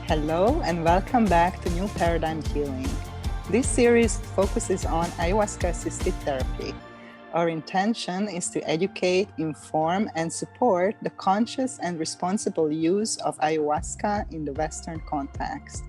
Hello and welcome back to New Paradigm Healing. This series focuses on Ayahuasca Assisted Therapy. Our intention is to educate, inform, and support the conscious and responsible use of ayahuasca in the Western context.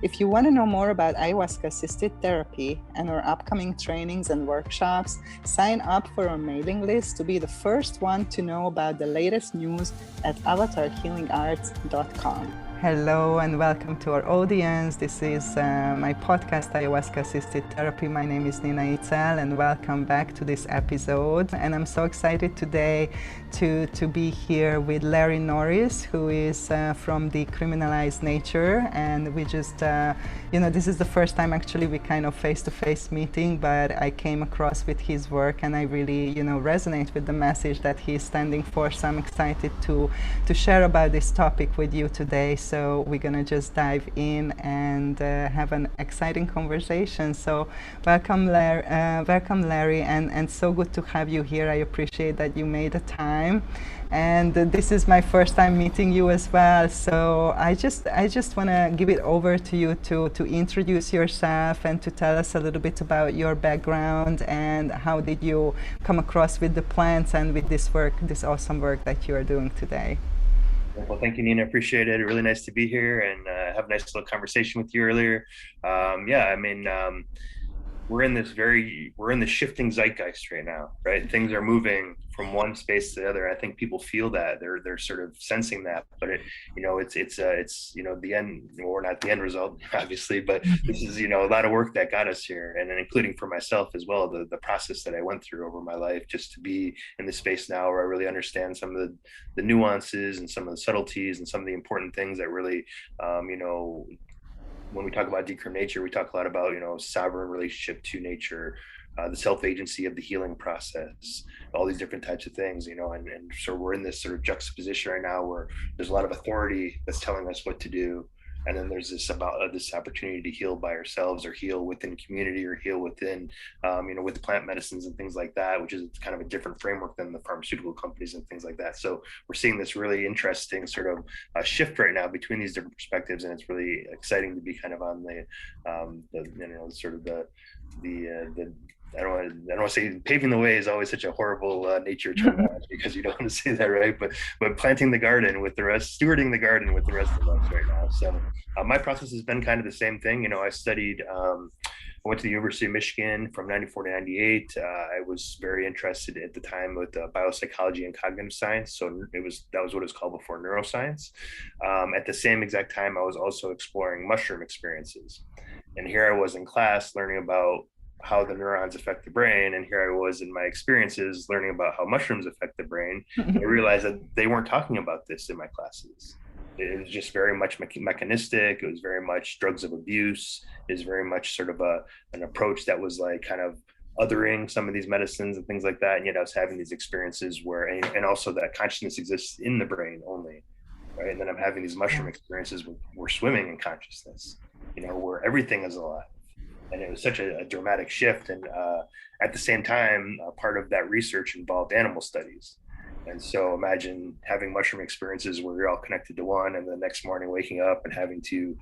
If you want to know more about Ayahuasca Assisted Therapy and our upcoming trainings and workshops, sign up for our mailing list to be the first one to know about the latest news at avatarhealingarts.com. Hello and welcome to our audience. This is my podcast, Ayahuasca Assisted Therapy. My name is Nina Itzel and welcome back to this episode. And I'm so excited today to be here with Larry Norris, who is from Decriminalize Nature. And we just, this is the first time actually we kind of face-to-face meeting, but I came across with his work and I really, resonate with the message that he's standing for. So I'm excited to share about this topic with you today. So we're gonna just dive in and have an exciting conversation. So welcome, Larry, and so good to have you here. I appreciate that you made the time. And this is my first time meeting you as well. So I just want to give it over to you to introduce yourself and to tell us a little bit about your background and how did you come across with the plants and with this work, this awesome work that you are doing today. Well, thank you, Nina. Appreciate it. Really nice to be here and have a nice little conversation with you earlier. We're in the shifting zeitgeist right now, right? Things are moving from one space to the other. I think people feel that they're sort of sensing that, but it's the end, or not the end result, obviously, but this is, a lot of work that got us here, and including for myself as well, the process that I went through over my life, just to be in the space now where I really understand some of the nuances and some of the subtleties and some of the important things that really, when we talk about decrim nature, we talk a lot about, sovereign relationship to nature, the self-agency of the healing process, all these different types of things, and so we're in this sort of juxtaposition right now where there's a lot of authority that's telling us what to do. And then there's this opportunity to heal by ourselves or heal within community or heal within, with plant medicines and things like that, which is kind of a different framework than the pharmaceutical companies and things like that. So we're seeing this really interesting sort of shift right now between these different perspectives. And it's really exciting to be kind of on I don't want to say paving the way is always such a horrible nature term because you don't want to say that, right? But planting the garden with the rest, stewarding the garden with the rest of us right now. So my process has been kind of the same thing. I studied, I went to the University of Michigan from 94 to 98. I was very interested at the time with biopsychology and cognitive science. So that was what it was called before neuroscience. At the same exact time, I was also exploring mushroom experiences. And here I was in class learning about how the neurons affect the brain, and here I was in my experiences learning about how mushrooms affect the brain. I realized that they weren't talking about this in my classes. It was just very much mechanistic. It was very much drugs of abuse. It was very much sort of an approach that was like kind of othering some of these medicines and things like that. And yet I was having these experiences where, and also that consciousness exists in the brain only, right? And then I'm having these mushroom experiences where we're swimming in consciousness, where everything is alive. And it was such a dramatic shift. And at the same time, part of that research involved animal studies. And so imagine having mushroom experiences where you're all connected to one, and the next morning waking up and having to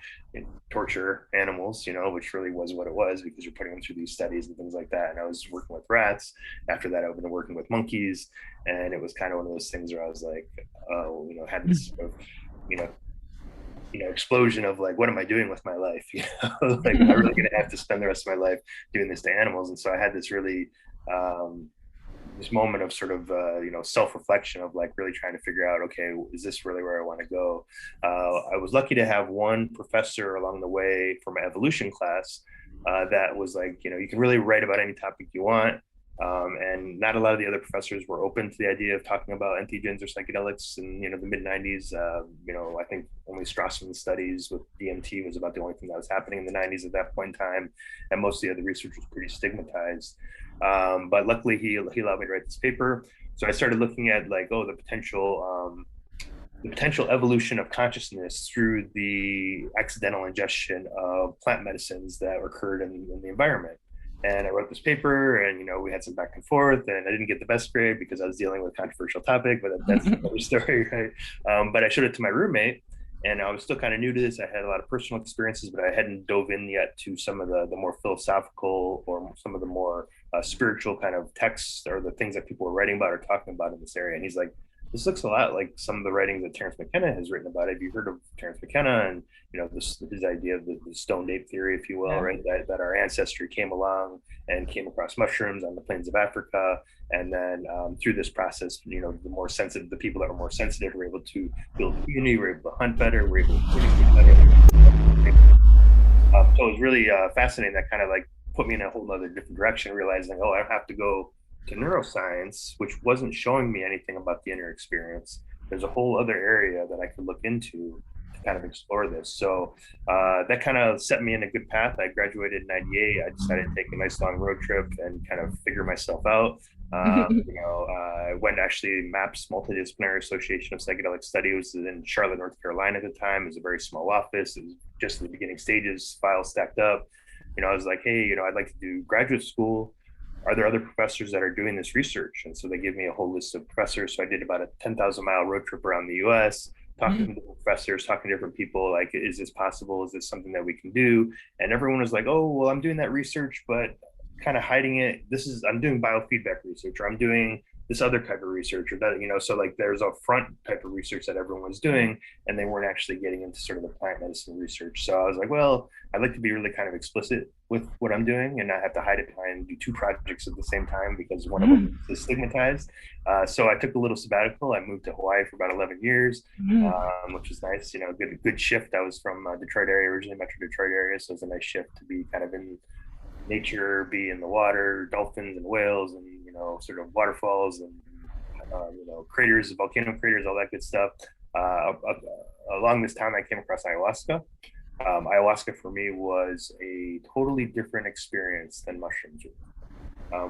torture animals, which really was what it was, because you're putting them through these studies and things like that. And I was working with rats. After that, I've been working with monkeys. And it was kind of one of those things where I was like, had this sort of, explosion of like, what am I doing with my life? Like, am I really going to have to spend the rest of my life doing this to animals? And so I had this really, this moment of sort of, self-reflection of like really trying to figure out, okay, is this really where I want to go? I was lucky to have one professor along the way for my evolution class that was like, you can really write about any topic you want. And not a lot of the other professors were open to the idea of talking about entheogens or psychedelics in, the mid 90s. I think only Strassman's studies with DMT was about the only thing that was happening in the 90s at that point in time. And most of the other research was pretty stigmatized. But luckily he allowed me to write this paper. So I started looking at like, the potential evolution of consciousness through the accidental ingestion of plant medicines that occurred in the environment. And I wrote this paper, and we had some back and forth, and I didn't get the best grade because I was dealing with a controversial topic, but that's another story, right? But I showed it to my roommate, And I was still kind of new to this. I had a lot of personal experiences, but I hadn't dove in yet to some of the more philosophical or some of the more spiritual kind of texts or the things that people were writing about or talking about in this area. And he's like, this looks a lot like some of the writings that Terence McKenna has written about. Have you heard of Terence McKenna and this his idea of the stoned ape theory, if you will, Yeah. right? That our ancestry came along and came across mushrooms on the plains of Africa, and then through this process, the people that were more sensitive were able to build community, were able to hunt better, were able to communicate better. So it was really fascinating. That kind of like put me in a whole other different direction, realizing, oh, I have to go to neuroscience, which wasn't showing me anything about the inner experience. There's a whole other area that I could look into to kind of explore this. So that kind of set me in a good path. I graduated in '98. I decided to take a nice long road trip and kind of figure myself out. I went actually MAPS, Multidisciplinary Association of Psychedelic Study, was in Charlotte, North Carolina at the time. It was a very small office. It was just in the beginning stages, files stacked up. I was like, hey, I'd like to do graduate school. Are there other professors that are doing this research? And so they give me a whole list of professors. So I did about a 10,000-mile road trip around the US, talking to different professors, talking to different people, like, is this possible? Is this something that we can do? And everyone was like, oh, well, I'm doing that research, but kind of hiding it. I'm doing biofeedback research, or I'm doing this other type of research, or that, so like there's a front type of research that everyone was doing, and they weren't actually getting into sort of the plant medicine research. So I was like, well, I'd like to be really kind of explicit with what I'm doing and not have to hide it behind do two projects at the same time because one of them is stigmatized. So I took a little sabbatical. I moved to Hawaii for about 11 years, which was nice. Good shift. I was from Detroit area, originally Metro Detroit area, so it was a nice shift to be kind of in nature, be in the water, dolphins and whales, and sort of waterfalls and craters, volcano craters, all that good stuff. Along this time, I came across ayahuasca. Ayahuasca for me was a totally different experience than mushrooms.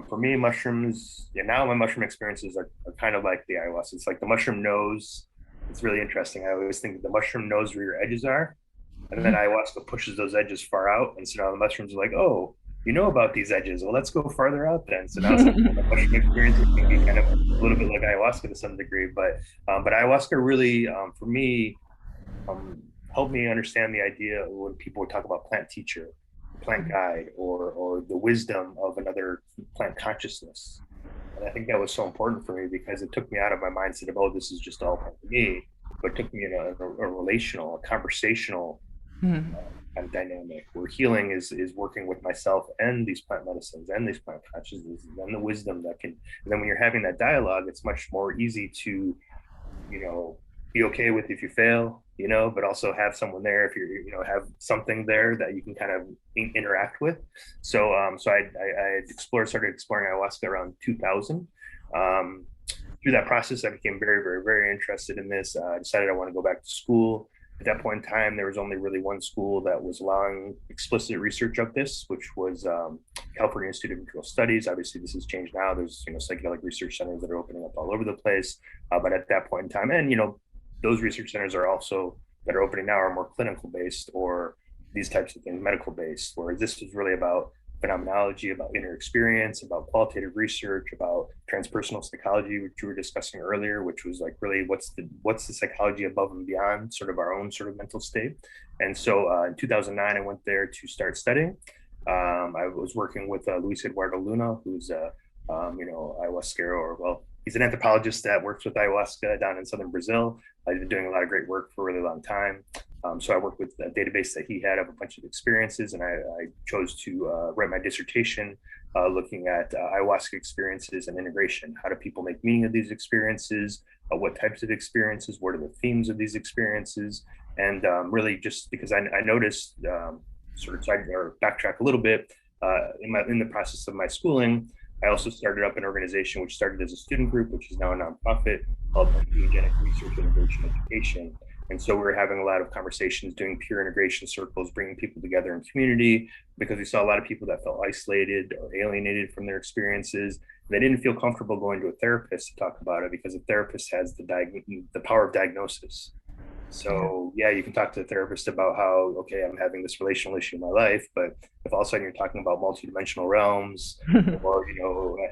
For me, mushrooms, now my mushroom experiences are kind of like the ayahuasca. It's like the mushroom knows. It's really interesting. I always think that the mushroom knows where your edges are, and then ayahuasca pushes those edges far out. And so now the mushrooms are like, oh, you know about these edges. Well, let's go farther out then. So now the mushroom experience can be kind of a little bit like ayahuasca to some degree, but ayahuasca really, for me, helped me understand the idea when people would talk about plant teacher, plant guide, or the wisdom of another plant consciousness. And I think that was so important for me because it took me out of my mindset of, oh, this is just all part of me, but took me in a relational, a conversational kind of dynamic where healing is working with myself and these plant medicines and these plant consciousnesses and the wisdom that can. And then when you're having that dialogue, it's much more easy to, be okay with if you fail, but also have someone there if you're, have something there that you can kind of interact with. So, I started exploring ayahuasca around 2000. Through that process, I became very, very, very interested in this. I decided I want to go back to school. At that point in time, there was only really one school that was allowing explicit research of this, which was California Institute of Material Studies. Obviously, this has changed now. There's psychedelic research centers that are opening up all over the place. But at that point in time, and those research centers are also that are opening now are more clinical based or these types of things, medical based. Whereas this was really about phenomenology, about inner experience, about qualitative research, about transpersonal psychology, which you were discussing earlier, which was like really what's the psychology above and beyond sort of our own sort of mental state. And so in 2009, I went there to start studying. I was working with Luis Eduardo Luna, who's ayahuasca, he's an anthropologist that works with ayahuasca down in southern Brazil. He's been doing a lot of great work for a really long time. So I worked with a database that he had of a bunch of experiences, and I chose to write my dissertation looking at ayahuasca experiences and integration. How do people make meaning of these experiences? What types of experiences? What are the themes of these experiences? And really just because I noticed, backtrack a little bit, in the process of my schooling, I also started up an organization which started as a student group, which is now a nonprofit called Entheogenic Research, Integration, Education. And so we were having a lot of conversations, doing peer integration circles, bringing people together in community, because we saw a lot of people that felt isolated or alienated from their experiences. They didn't feel comfortable going to a therapist to talk about it because a therapist has the power of diagnosis. So yeah, you can talk to the therapist about how, okay, I'm having this relational issue in my life, but if all of a sudden you're talking about multidimensional realms, or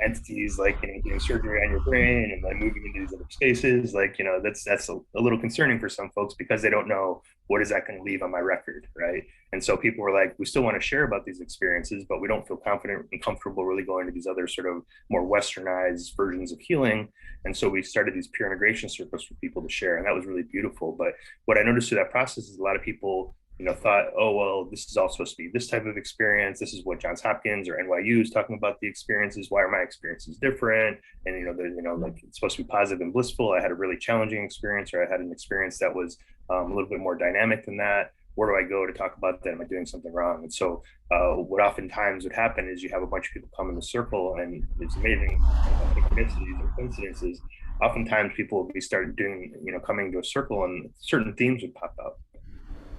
entities like getting surgery on your brain and like moving into these other spaces, like that's a little concerning for some folks because they don't know what is that going to leave on my record, right? And so people were like, we still want to share about these experiences, but we don't feel confident and comfortable really going to these other sort of more westernized versions of healing. And so we started these peer integration circles for people to share, and that was really beautiful. But what I noticed through that process is a lot of people thought, oh, well, this is all supposed to be this type of experience. This is what Johns Hopkins or NYU is talking about the experiences. Why are my experiences different? And, like it's supposed to be positive and blissful. I had a really challenging experience, or I had an experience that was a little bit more dynamic than that. Where do I go to talk about that? Am I doing something wrong? And so what oftentimes would happen is you have a bunch of people come in the circle, and it's amazing synchronicities or coincidences. Oftentimes people will be started doing, coming to a circle, and certain themes would pop up.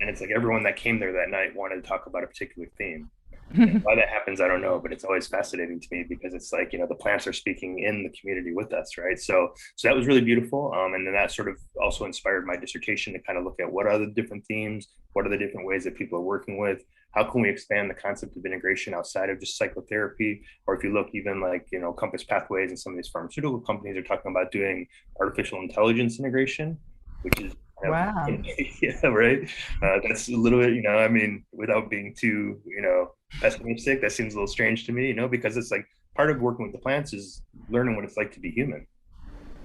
And it's like everyone that came there that night wanted to talk about a particular theme. And why that happens, I don't know, but it's always fascinating to me because it's like, the plants are speaking in the community with us, right? So that was really beautiful. And then that sort of also inspired my dissertation to kind of look at what are the different themes, what are the different ways that people are working with, how can we expand the concept of integration outside of just psychotherapy? Or if you look even like, Compass Pathways and some of these pharmaceutical companies are talking about doing artificial intelligence integration, which is wow. Yeah, right. That's a little bit, I mean, without being too, pessimistic, that seems a little strange to me, because it's like part of working with the plants is learning what it's like to be human.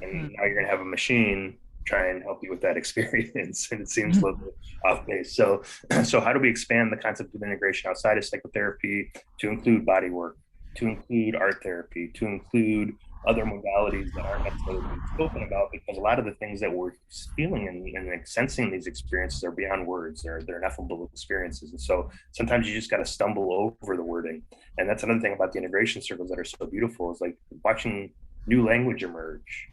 And now you're going to have a machine try and help you with that experience. And it seems a little bit off base. So how do we expand the concept of integration outside of psychotherapy to include body work, to include art therapy, to include other modalities that aren't necessarily being spoken about, because a lot of the things that we're feeling and sensing these experiences are beyond words. They're ineffable experiences. And so sometimes you just got to stumble over the wording. And that's another thing about the integration circles that are so beautiful, is like watching new language emerge,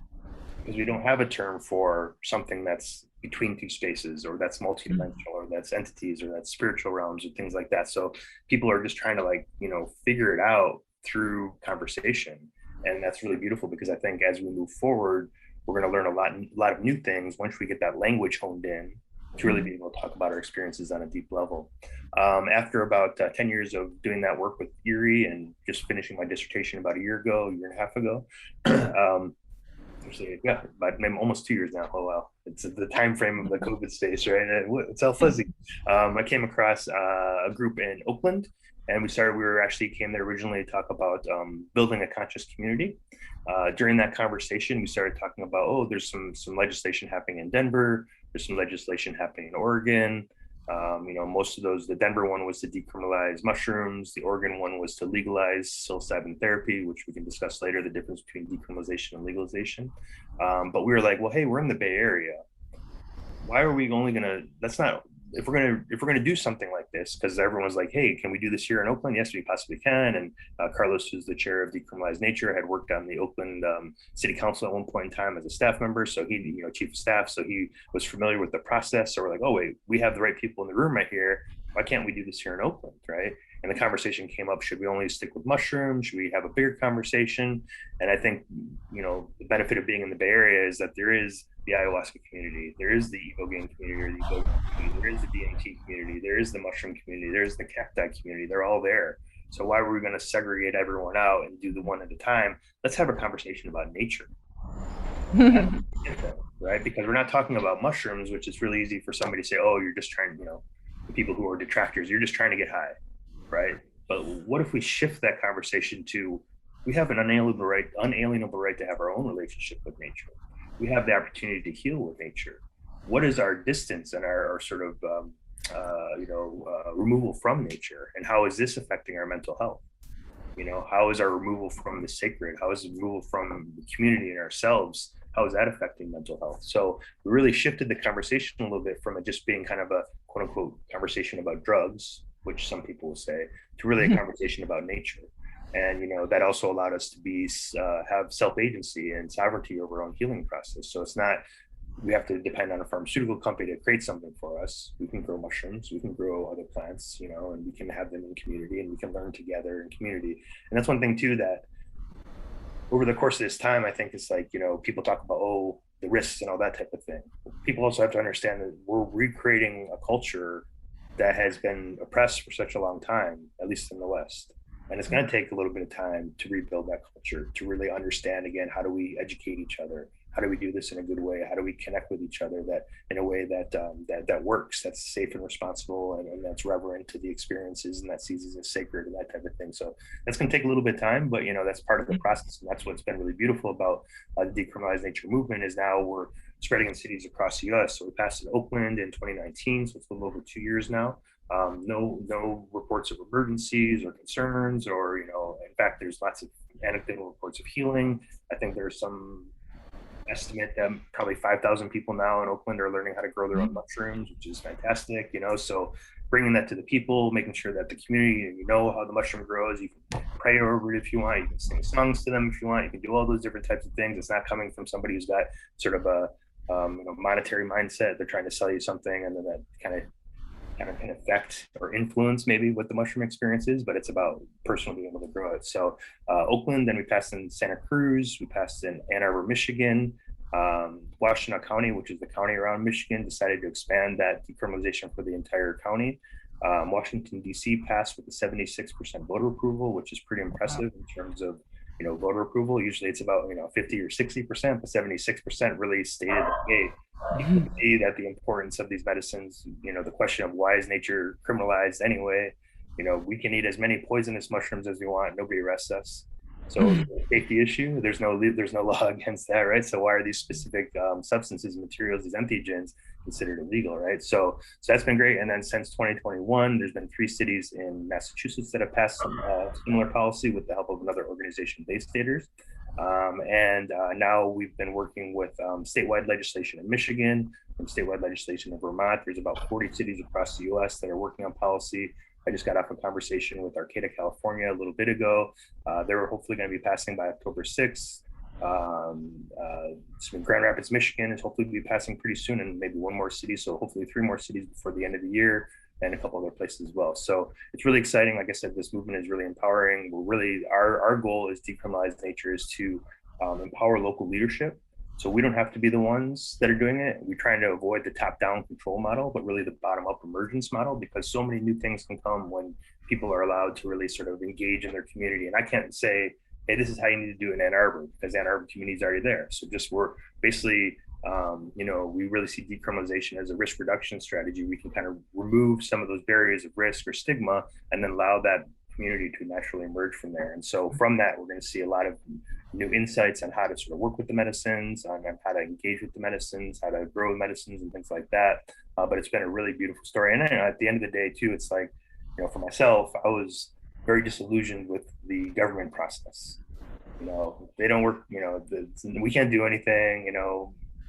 because we don't have a term for something that's between two spaces, or that's multidimensional, or that's entities, or that's spiritual realms, or things like that. So people are just trying to figure it out through conversation. And that's really beautiful, because I think as we move forward, we're going to learn a lot of new things once we get that language honed in to really be able to talk about our experiences on a deep level. After about 10 years of doing that work with Erie and just finishing my dissertation about a year and a half ago, actually, yeah, about almost 2 years now. Oh, wow. It's the time frame of the COVID space, right? It's all fuzzy. I came across a group in Oakland, and we came there originally to talk about building a conscious community. During that conversation, we started talking about, there's some legislation happening in Denver. There's some legislation happening in Oregon. Most of those, the Denver one was to decriminalize mushrooms. The Oregon one was to legalize psilocybin therapy, which we can discuss later, the difference between decriminalization and legalization. But we were like, well, hey, we're in the Bay Area. Why are we only if we're gonna do something like this, because everyone's like, hey, can we do this here in Oakland? Yes, we possibly can. And Carlos, who's the chair of Decriminalize Nature, had worked on the Oakland City Council at one point in time as a staff member. So he, chief of staff, so he was familiar with the process. So we're like, oh wait, we have the right people in the room right here. Why can't we do this here in Oakland, right? And the conversation came up, should we only stick with mushrooms? Should we have a bigger conversation? And I think, the benefit of being in the Bay Area is that there is the ayahuasca community, there is the ibogaine community, or the ibogaine community, there is the DMT community, there is the mushroom community, there's the cacti community, they're all there. So why were we going to segregate everyone out and do the one at a time? Let's have a conversation about nature. Right? Because we're not talking about mushrooms, which is really easy for somebody to say, oh, you're just trying, the people who are detractors, you're just trying to get high. Right? But what if we shift that conversation to, we have an unalienable right to have our own relationship with nature. We have the opportunity to heal with nature. What is our distance and our sort of removal from nature, and how is this affecting our mental health? How is our removal from the sacred? How is the removal from the community and ourselves? How is that affecting mental health? So we really shifted the conversation a little bit from it just being kind of a quote unquote conversation about drugs, which some people will say, to really a conversation about nature. And, that also allowed us to have self-agency and sovereignty over our own healing process. So it's not, we have to depend on a pharmaceutical company to create something for us. We can grow mushrooms, we can grow other plants, and we can have them in community, and we can learn together in community. And that's one thing too, that over the course of this time, I think it's like, people talk about, the risks and all that type of thing. People also have to understand that we're recreating a culture that has been oppressed for such a long time, at least in the West. And it's going to take a little bit of time to rebuild that culture, to really understand again, how do we educate each other? How do we do this in a good way? How do we connect with each other that in a way that works, that's safe and responsible, and that's reverent to the experiences, and that sees it as sacred and that type of thing. So that's going to take a little bit of time, but that's part of the process, and that's what's been really beautiful about the Decriminalize Nature movement is now we're spreading in cities across the U.S. So we passed in Oakland in 2019, so it's a little over 2 years now. No reports of emergencies or concerns, or in fact, there's lots of anecdotal reports of healing. I think there's some estimate that probably 5,000 people now in Oakland are learning how to grow their own mushrooms, which is fantastic. So bringing that to the people, making sure that the community, how the mushroom grows. You can pray over it if you want. You can sing songs to them if you want. You can do all those different types of things. It's not coming from somebody who's got sort of a monetary mindset. They're trying to sell you something, and then that kind of can affect or influence maybe what the mushroom experience is, but it's about personally being able to grow it. So Oakland, then we passed in Santa Cruz, we passed in Ann Arbor, Michigan. Washtenaw County, which is the county around Michigan, decided to expand that decriminalization for the entire county. Washington, D.C. passed with a 76% voter approval, which is pretty impressive in terms of voter approval. Usually it's about 50 or 60%, but 76% really stated that, hey, you can see that the importance of these medicines, the question of why is nature criminalized anyway? We can eat as many poisonous mushrooms as we want. Nobody arrests us. So safety issue, there's no law against that, right? So why are these specific substances, materials, these entheogens considered illegal, right? So that's been great. And then since 2021, there's been 3 cities in Massachusetts that have passed some similar policy with the help of another organization, Bay Staters. And now we've been working with statewide legislation in Michigan and statewide legislation in Vermont. There's about 40 cities across the U.S. that are working on policy. I just got off a conversation with Arcata, California a little bit ago. They're hopefully going to be passing by October 6th. Grand Rapids, Michigan is hopefully be passing pretty soon, and maybe 1 more city. So hopefully 3 more cities before the end of the year, and a couple other places as well. So it's really exciting. Like I said, this movement is really empowering. Our goal is Decriminalize Nature is to empower local leadership. So we don't have to be the ones that are doing it. We're trying to avoid the top-down control model, but really the bottom-up emergence model, because so many new things can come when people are allowed to really sort of engage in their community. And I can't say, hey, this is how you need to do it in Ann Arbor, because Ann Arbor community is already there. So we're basically, we really see decriminalization as a risk reduction strategy. We can kind of remove some of those barriers of risk or stigma, and then allow that community to naturally emerge from there. And so from that, we're going to see a lot of new insights on how to sort of work with the medicines, on how to engage with the medicines, how to grow the medicines and things like that. But it's been a really beautiful story. And at the end of the day too, it's like, for myself, I was very disillusioned with the government process. They don't work, we can't do anything,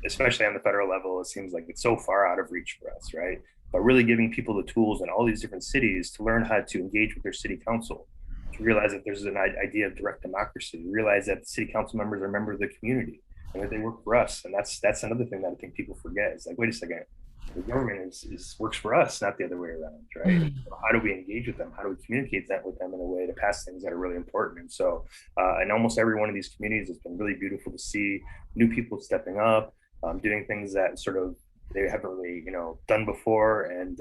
especially on the federal level. It seems like it's so far out of reach for us, right? But really giving people the tools in all these different cities to learn how to engage with their city council, to realize that there's an idea of direct democracy, realize that the city council members are members of the community and that they work for us. And that's another thing that I think people forget. It's like, wait a second, the government works for us, not the other way around, right? So how do we engage with them? How do we communicate that with them in a way to pass things that are really important? And so in almost every one of these communities, it's been really beautiful to see new people stepping up, doing things that sort of they haven't really, done before, and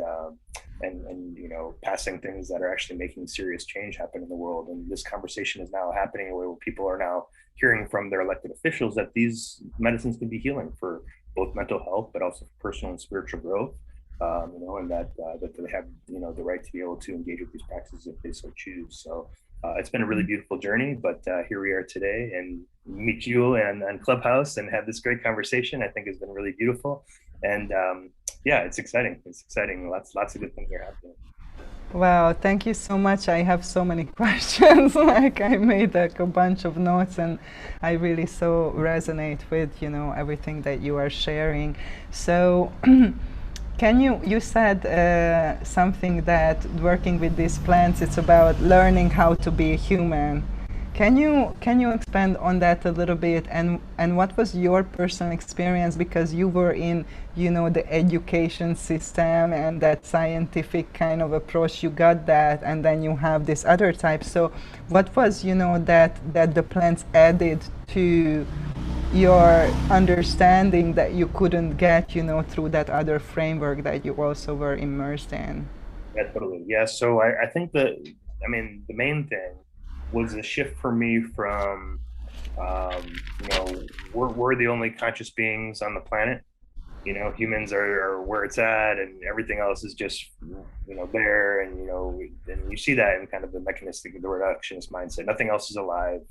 passing things that are actually making serious change happen in the world. And this conversation is now happening where people are now hearing from their elected officials that these medicines can be healing for both mental health, but also for personal and spiritual growth. And that they have, the right to be able to engage with these practices if they so choose. So it's been a really beautiful journey, but here we are today, and meet you and Clubhouse and have this great conversation. I think has been really beautiful. And it's exciting. It's exciting. Lots of good things are happening. Wow, thank you so much. I have so many questions. Like I made a bunch of notes, and I really so resonate with everything that you are sharing. So you said something that working with these plants, it's about learning how to be human. Can you expand on that a little bit, and what was your personal experience, because you were in the education system and that scientific kind of approach, you got that, and then you have this other type. So what was that the plants added to your understanding that you couldn't get through that other framework that you also were immersed in? Yeah, totally. Yeah. So I think that, I mean, the main thing was the shift for me from, we're the only conscious beings on the planet. Humans are where it's at, and everything else is just, there. And, and you see that in kind of the mechanistic, the reductionist mindset. Nothing else is alive.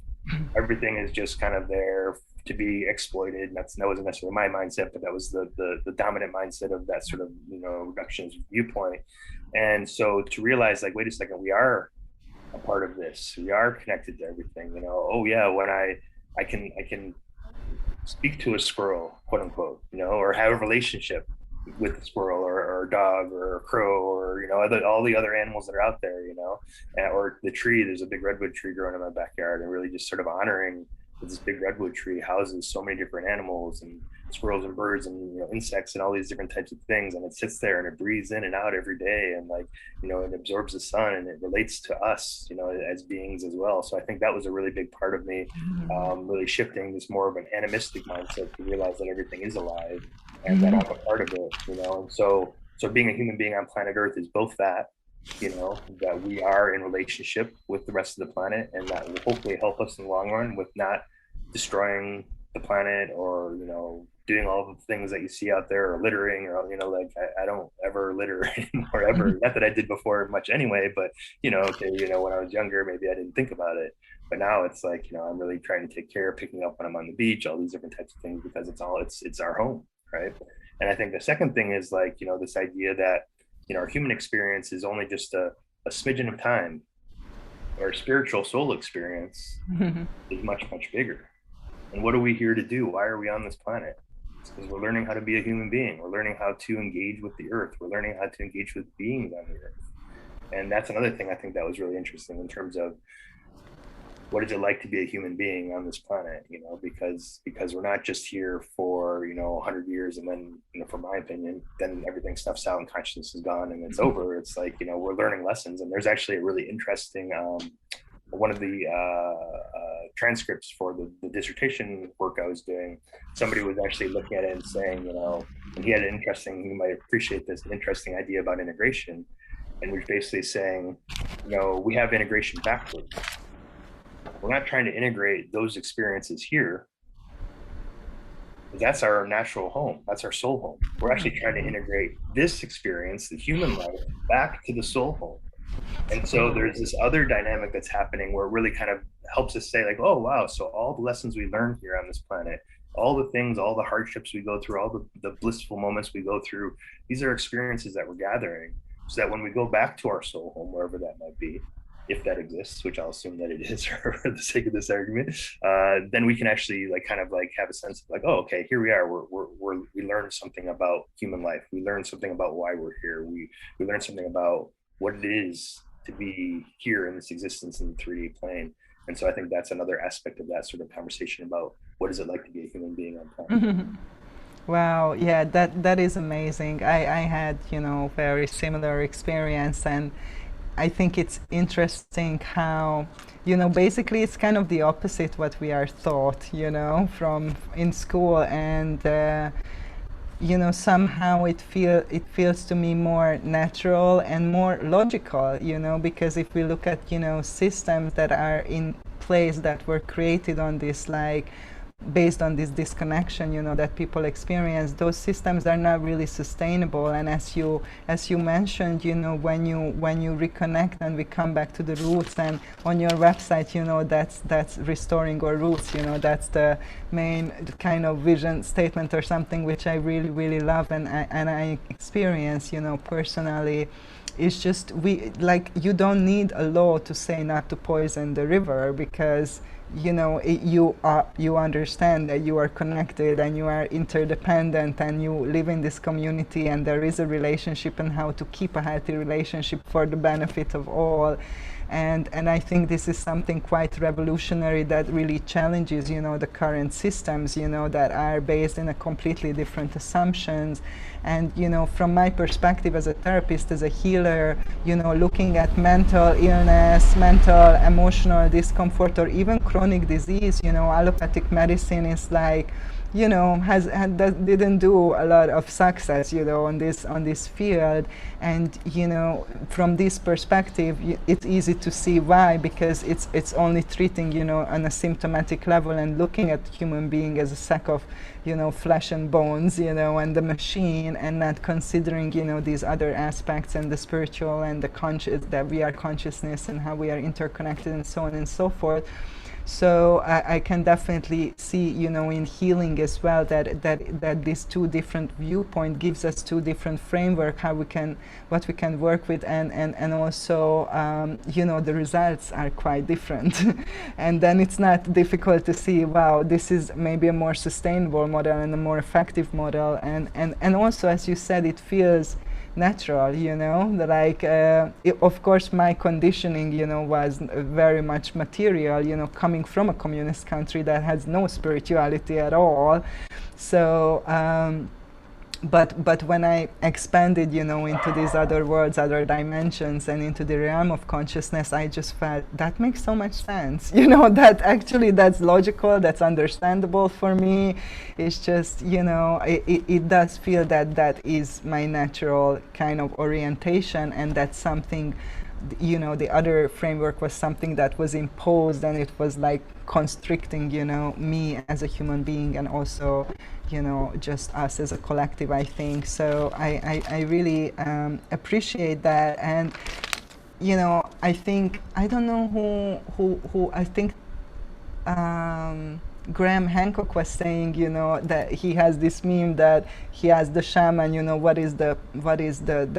Everything is just kind of there to be exploited. And that wasn't necessarily my mindset, but that was the dominant mindset of that sort of, reductionist viewpoint. And so to realize, like, wait a second, we are a part of this. We are connected to everything. Oh yeah, when I can speak to a squirrel, quote unquote, or have a relationship with a squirrel, or a dog, or a crow, or all the other animals that are out there, or the tree. There's a big redwood tree growing in my backyard, and really just sort of honoring that this big redwood tree houses so many different animals and squirrels and birds and insects and all these different types of things, and it sits there and it breathes in and out every day, and like it absorbs the sun, and it relates to us as beings as well. So I think that was a really big part of me, really shifting this more of an animistic mindset to realize that everything is alive and that I'm a part of it. And so being a human being on planet Earth is both that, that we are in relationship with the rest of the planet, and that will hopefully help us in the long run with not destroying the planet, or doing all the things that you see out there, or littering, or like I don't ever litter anymore, ever. Not that I did before much anyway, but okay, when I was younger, maybe I didn't think about it, but now it's like, I'm really trying to take care of picking up when I'm on the beach, all these different types of things, because it's our home, right? And I think the second thing is, like, this idea that our human experience is only just a smidgen of time. Our spiritual soul experience is much, much bigger. And what are we here to do? Why are we on this planet? It's because we're learning how to be a human being. We're learning how to engage with the earth. We're learning how to engage with beings on the earth. And that's another thing I think that was really interesting, in terms of what is it like to be a human being on this planet, because we're not just here for 100 years, and then for my opinion, then everything stuffs out and consciousness is gone and it's over. It's like, we're learning lessons. And there's actually a really interesting one of the transcripts for the dissertation work I was doing. Somebody was actually looking at it and saying, and he had an interesting, you might appreciate this, an interesting idea about integration, and was basically saying, we have integration backwards. We're not trying to integrate those experiences here. That's our natural home. That's our soul home. We're actually trying to integrate this experience, the human life, back to the soul home. And so there's this other dynamic that's happening, where it really kind of helps us say, like, oh, wow, so all the lessons we learned here on this planet, all the things, all the hardships we go through, all the blissful moments we go through, these are experiences that we're gathering, so that when we go back to our soul home, wherever that might be, if that exists, which I'll assume that it is for the sake of this argument, then we can actually kind of have a sense of, like, oh, okay, here we are. We learned something about human life. We learned something about why we're here. We learned something about what it is to be here in this existence in the 3D plane. And so I think that's another aspect of that sort of conversation about what is it like to be a human being on planet. Wow, yeah, that is amazing. I had, very similar experience, and I think it's interesting how, basically it's kind of the opposite what we are taught, from in school, and somehow it feels to me more natural and more logical, because if we look at, systems that are in place that were created on this, based on this disconnection, that people experience, those systems are not really sustainable. And as you mentioned, when you reconnect and we come back to the roots, and on your website, that's restoring our roots, that's the main kind of vision statement or something, which I really, really love, and I experience, personally. It's just, you don't need a law to say not to poison the river, because you understand that you are connected and you are interdependent and you live in this community, and there is a relationship, and how to keep a healthy relationship for the benefit of all. And I think this is something quite revolutionary that really challenges, the current systems, that are based in a completely different assumptions. And, from my perspective as a therapist, as a healer, looking at mental illness, mental, emotional discomfort, or even chronic disease, allopathic medicine is didn't do a lot of success, on this field. And from this perspective, it's easy to see why, because it's only treating, on a symptomatic level and looking at human being as a sack of, flesh and bones, and the machine, and not considering, these other aspects, and the spiritual, and the conscious, that we are consciousness, and how we are interconnected, and so on and so forth. So I can definitely see, in healing as well, that these two different viewpoint gives us two different framework, what we can work with, and also, the results are quite different. And then it's not difficult to see, wow, this is maybe a more sustainable model and a more effective model. And also, as you said, it feels natural, of course my conditioning, was very much material, coming from a communist country that has no spirituality at all. So but when I expanded, into these other worlds, other dimensions, and into the realm of consciousness, I just felt that makes so much sense. That actually that's logical, that's understandable for me. It's just, it does feel that is my natural kind of orientation, and that's something, the other framework was something that was imposed, and it was like constricting, me as a human being, and also, just us as a collective, I think. So I really appreciate that. And, I think, I don't know who I think, Graham Hancock was saying, that he has this meme that he asked the shaman, what is the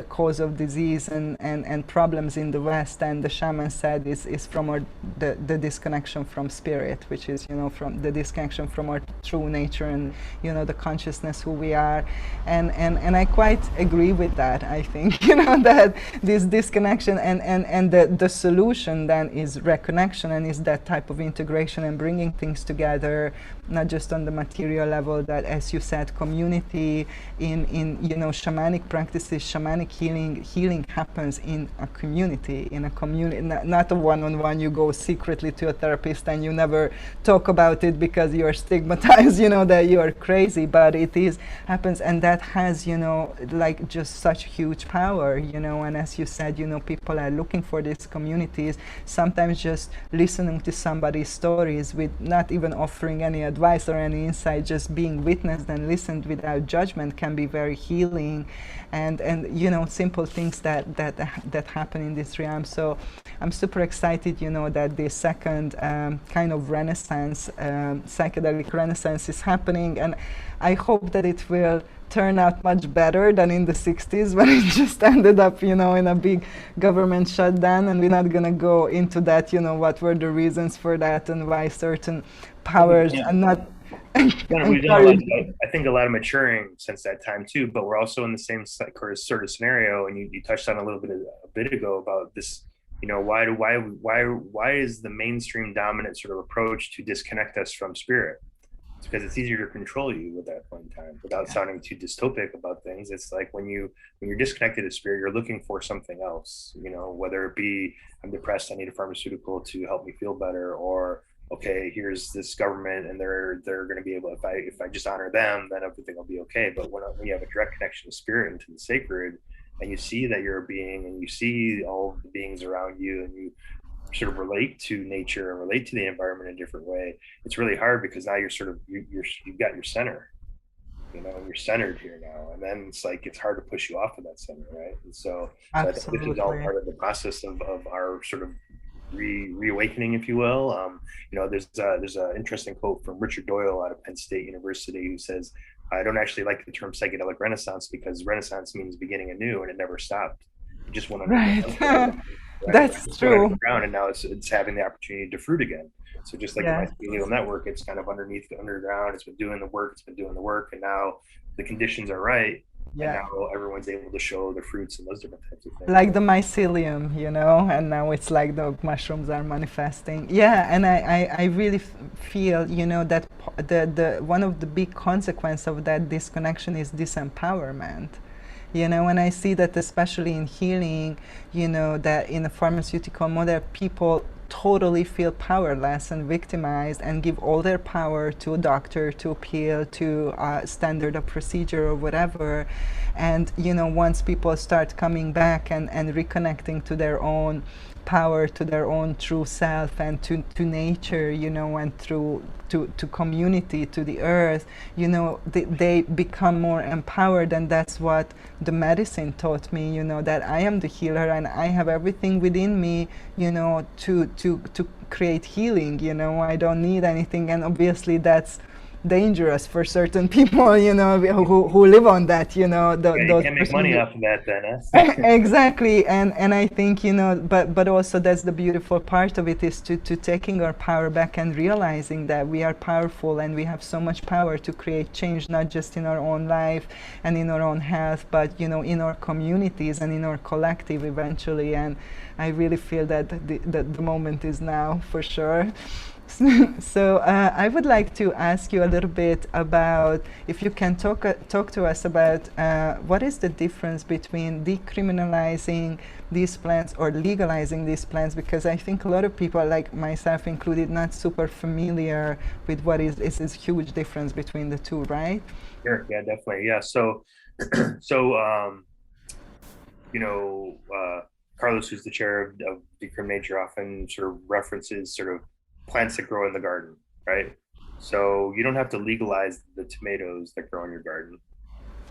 cause of disease and problems in the West, and the shaman said is from the disconnection from spirit, which is, from the disconnection from our true nature, and, the consciousness who we are. And I quite agree with that. I think, that this disconnection and the solution then is reconnection, and is that type of integration and bringing things together, not just on the material level, that, as you said, community in shamanic practices, shamanic healing happens in a community, not a one-on-one. You go secretly to a therapist and you never talk about it because you're stigmatized, that you're crazy, but it happens, and that has, like, just such huge power, and as you said, people are looking for these communities. Sometimes just listening to somebody's stories with not even offering any advice or any insight, just being witnessed and listened without judgment, can be very healing, and simple things that happen in this realm. So I'm super excited, that the second kind of renaissance, psychedelic renaissance, is happening, and I hope that it will turn out much better than in the 60s, when it just ended up, in a big government shutdown. And we're not going to go into that, what were the reasons for that, and why certain powers are not. We've done I think a lot of maturing since that time too, but we're also in the same sort of scenario. And you touched on a bit ago about this. Why is the mainstream dominant sort of approach to disconnect us from spirit? It's because it's easier to control you at that point in time, without sounding too dystopic about things. It's like when you're disconnected to spirit, you're looking for something else, whether it be, I'm depressed, I need a pharmaceutical to help me feel better, or okay, here's this government and they're going to be able, if I just honor them, then everything will be okay. But when you have a direct connection to spirit and to the sacred, and you see that you're a being, and you see all of the beings around you, and you sort of relate to nature and relate to the environment in a different way, it's really hard, because now you've got your center, you're centered here now, and then it's like it's hard to push you off of that center, right? And so I think this is all part of the process of our sort of reawakening, if you will. There's an interesting quote from Richard Doyle out of Penn State University, who says, I don't actually like the term psychedelic renaissance, because renaissance means beginning anew, and it never stopped. It just went underground. Right? That's true. And now it's having the opportunity to fruit again. So just like the mycelial network, it's kind of underneath the underground. It's been doing the work, and now the conditions are right. Yeah. And now everyone's able to show the fruits and those different types of things. Like the mycelium, and now it's like the mushrooms are manifesting. Yeah, and I really feel, that the one of the big consequences of that disconnection is disempowerment. And I see that especially in healing, that in the pharmaceutical model, people totally feel powerless and victimized and give all their power to a doctor, to a pill, to standard of procedure or whatever. And once people start coming back and reconnecting to their own power, to their own true self, and to nature, and through to community, to the earth, they become more empowered. And that's what the medicine taught me, that I am the healer and I have everything within me, to create healing. I don't need anything. And obviously that's dangerous for certain people, who live on that, you can't make money off of that then, huh? Exactly. And I think, but also that's the beautiful part of it, is to taking our power back and realizing that we are powerful and we have so much power to create change, not just in our own life and in our own health, but, in our communities and in our collective eventually. And I really feel that the moment is now, for sure. So I would like to ask you a little bit about, if you can talk to us about what is the difference between decriminalizing these plants or legalizing these plants, because I think a lot of people, like myself included, not super familiar with what is this huge difference between the two, right? Sure. Yeah, definitely. Yeah. So, Carlos, who's the chair of Decriminalize Nature, often sort of references sort of plants that grow in the garden, right? So you don't have to legalize the tomatoes that grow in your garden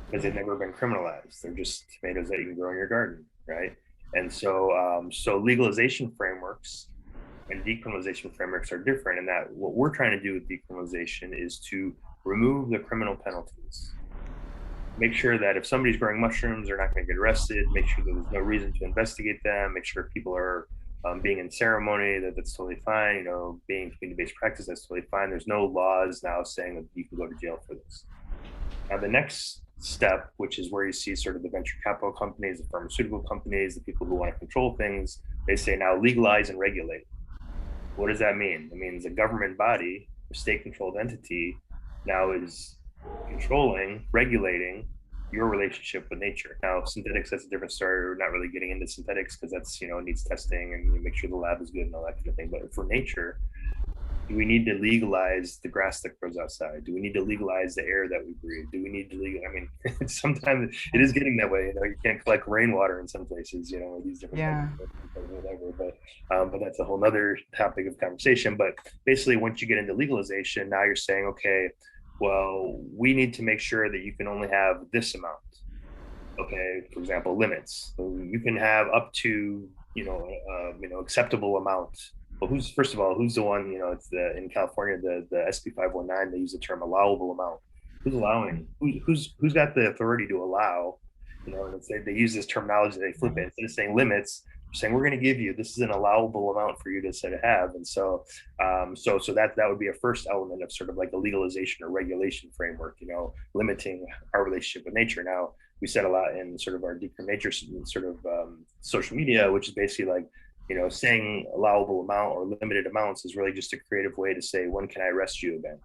because they've never been criminalized. They're just tomatoes that you can grow in your garden, right? And so, so legalization frameworks and decriminalization frameworks are different in that what we're trying to do with decriminalization is to remove the criminal penalties. Make sure that if somebody's growing mushrooms, they're not going to get arrested. Make sure that there's no reason to investigate them. Make sure people are being in ceremony, that's totally fine. Being community-based practice, that's totally fine. There's no laws now saying that you can go to jail for this. Now, the next step, which is where you see sort of the venture capital companies, the pharmaceutical companies, the people who want to control things, they say now legalize and regulate. What does that mean? It means a government body, a state-controlled entity, now is controlling, regulating your relationship with nature. Now, synthetics, that's a different story. We're not really getting into synthetics because that's, needs testing and you make sure the lab is good and all that kind of thing. But for nature, do we need to legalize the grass that grows outside? Do we need to legalize the air that we breathe? Do we need to sometimes it is getting that way. You can't collect rainwater in some places, these different whatever. But that's a whole nother topic of conversation. But basically, once you get into legalization, now you're saying, okay, well, we need to make sure that you can only have this amount. Okay, for example, limits. So you can have up to, acceptable amount. Well, who's the one, it's in California, the SB 519, they use the term allowable amount. Who's allowing? Who's got the authority to allow? And they use this terminology, they flip it. Instead of saying limits, saying we're going to give you, this is an allowable amount for you to have. And so that would be a first element of sort of like a legalization or regulation framework, limiting our relationship with nature. Now, we said a lot in sort of our Decriminalize Nature sort of social media, which is basically like, saying allowable amount or limited amounts is really just a creative way to say, when can I arrest you again?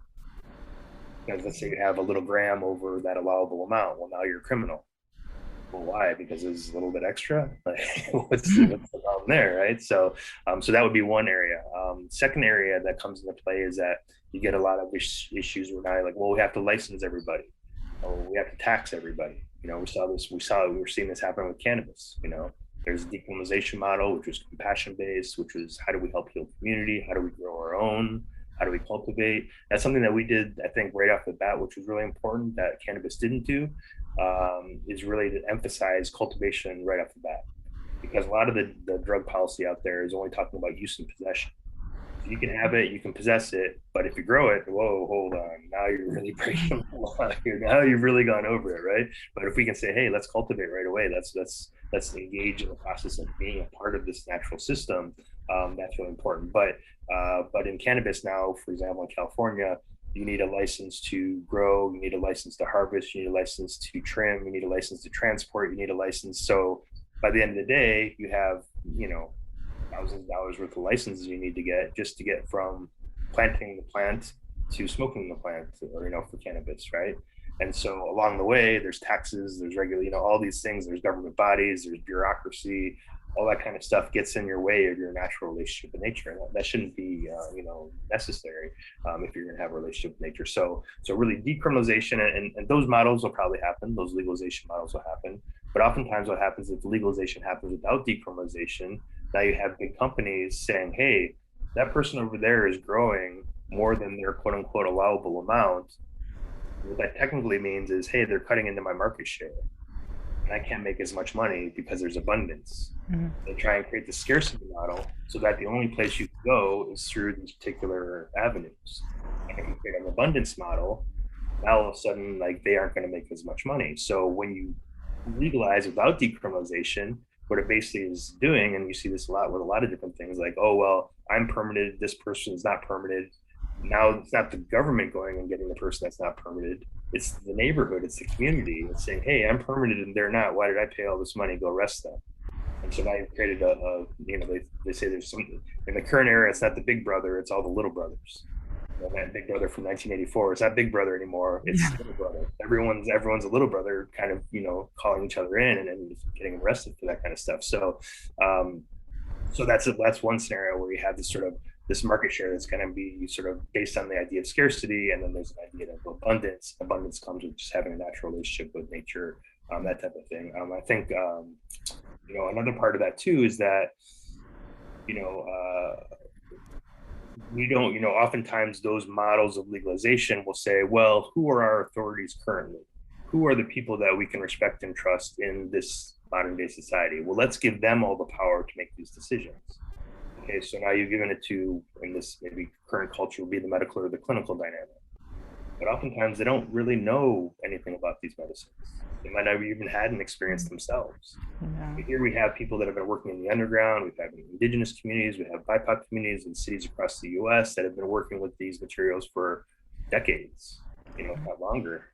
Because let's say you have a little gram over that allowable amount. Well, now you're a criminal. Well, why? Because it's a little bit extra. Like, what's the problem there, right? So that would be one area. Second area that comes into play is that you get a lot of issues where now, like, well, we have to license everybody, or we have to tax everybody. We were seeing this happen with cannabis. There's a decriminalization model, which was compassion-based, which was how do we help heal the community? How do we grow our own? How do we cultivate? That's something that we did, I think, right off the bat, which was really important that cannabis didn't do, is really to emphasize cultivation right off the bat. Because a lot of the drug policy out there is only talking about use and possession. So you can have it, you can possess it, but if you grow it, whoa, hold on, now you're really breaking the law. Now you've really gone over it, right? But if we can say, hey, let's cultivate right away, let's engage in the process of being a part of this natural system, that's really important. But in cannabis now, for example, in California, you need a license to grow, you need a license to harvest, you need a license to trim, you need a license to transport, you need a license. So by the end of the day, you have, thousands of dollars worth of licenses you need to get just to get from planting the plant to smoking the plant, or, for cannabis, right? And so along the way, there's taxes, there's all these things, there's government bodies, there's bureaucracy, all that kind of stuff gets in your way of your natural relationship with nature, and that shouldn't be necessary if you're going to have a relationship with nature. So really decriminalization and those models will probably happen, those legalization models will happen, but oftentimes what happens if legalization happens without decriminalization, now you have big companies saying, hey, that person over there is growing more than their quote unquote allowable amount. What that technically means is, hey, they're cutting into my market share and I can't make as much money because there's abundance. Mm-hmm. They try and create the scarcity model so that the only place you can go is through these particular avenues. And if you create an abundance model, now all of a sudden, like, they aren't going to make as much money. So when you legalize without decriminalization, what it basically is doing, and you see this a lot with a lot of different things, like, oh, well, I'm permitted, this person is not permitted. Now it's not the government going and getting the person that's not permitted. It's the neighborhood, it's the community. It's saying, hey, I'm permitted and they're not. Why did I pay all this money? Go arrest them. And so now you've created they say there's some, in the current era, it's not the big brother, it's all the little brothers. And that big brother from 1984, it's not big brother anymore, it's little brother. Everyone's a little brother, kind of, calling each other in and getting arrested for that kind of stuff. So that's one scenario where you have this market share that's going to be sort of based on the idea of scarcity, and then there's an idea of abundance. Abundance comes with just having a natural relationship with nature, that type of thing. I think another part of that too is that we don't, oftentimes those models of legalization will say, well, who are our authorities currently? Who are the people that we can respect and trust in this modern day society? Well, let's give them all the power to make these decisions. Okay, so now you've given it to, in this maybe current culture, will be the medical or the clinical dynamic. But oftentimes they don't really know anything about these medicines. They might not have even had an experience themselves. Yeah. Here we have people that have been working in the underground. We've had indigenous communities. We have BIPOC communities in cities across the U.S. that have been working with these materials for decades, if not longer,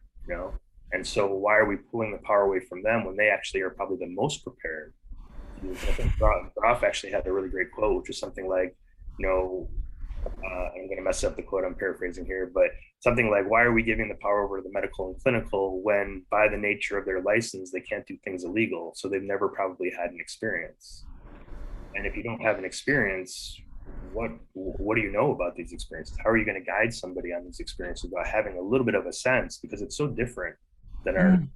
And so why are we pulling the power away from them when they actually are probably the most prepared? I think Groff actually had a really great quote, which is something like, I'm going to mess up the quote, I'm paraphrasing here, but something like, why are we giving the power over to the medical and clinical when by the nature of their license, they can't do things illegal? So they've never probably had an experience. And if you don't have an experience, what do you know about these experiences? How are you going to guide somebody on these experiences without having a little bit of a sense? Because it's so different than our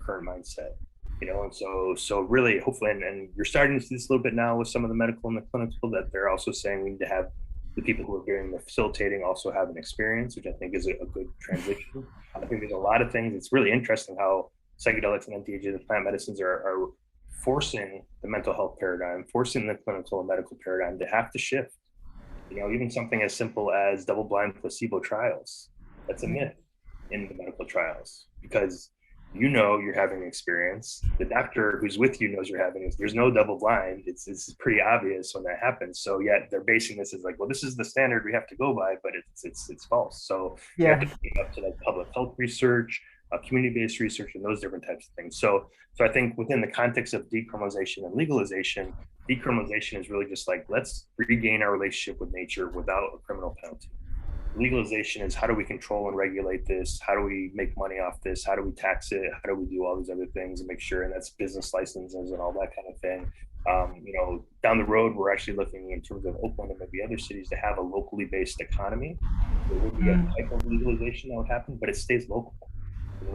current mindset. And so really, hopefully, and you're starting to see this a little bit now with some of the medical and the clinical, that they're also saying we need to have the people who are doing the facilitating also have an experience, which I think is a good transition. I think there's a lot of things. It's really interesting how psychedelics and entheogenic plant medicines are forcing the mental health paradigm, forcing the clinical and medical paradigm to have to shift. Even something as simple as double-blind placebo trials. That's a myth in the medical trials, because you're having an experience. The doctor who's with you knows you're having it. There's no double blind. It's pretty obvious when that happens. So yet they're basing this as like, well, this is the standard we have to go by, but it's false. So you have to pick up to like public health research, community-based research, and those different types of things. So I think within the context of decriminalization and legalization, decriminalization is really just like, let's regain our relationship with nature without a criminal penalty. Legalization is, how do we control and regulate this? How do we make money off this? How do we tax it? How do we do all these other things and make sure, and that's business licenses and all that kind of thing. Down the road, we're actually looking in terms of Oakland and maybe other cities to have a locally based economy. There would be a type of legalization that would happen, but it stays local.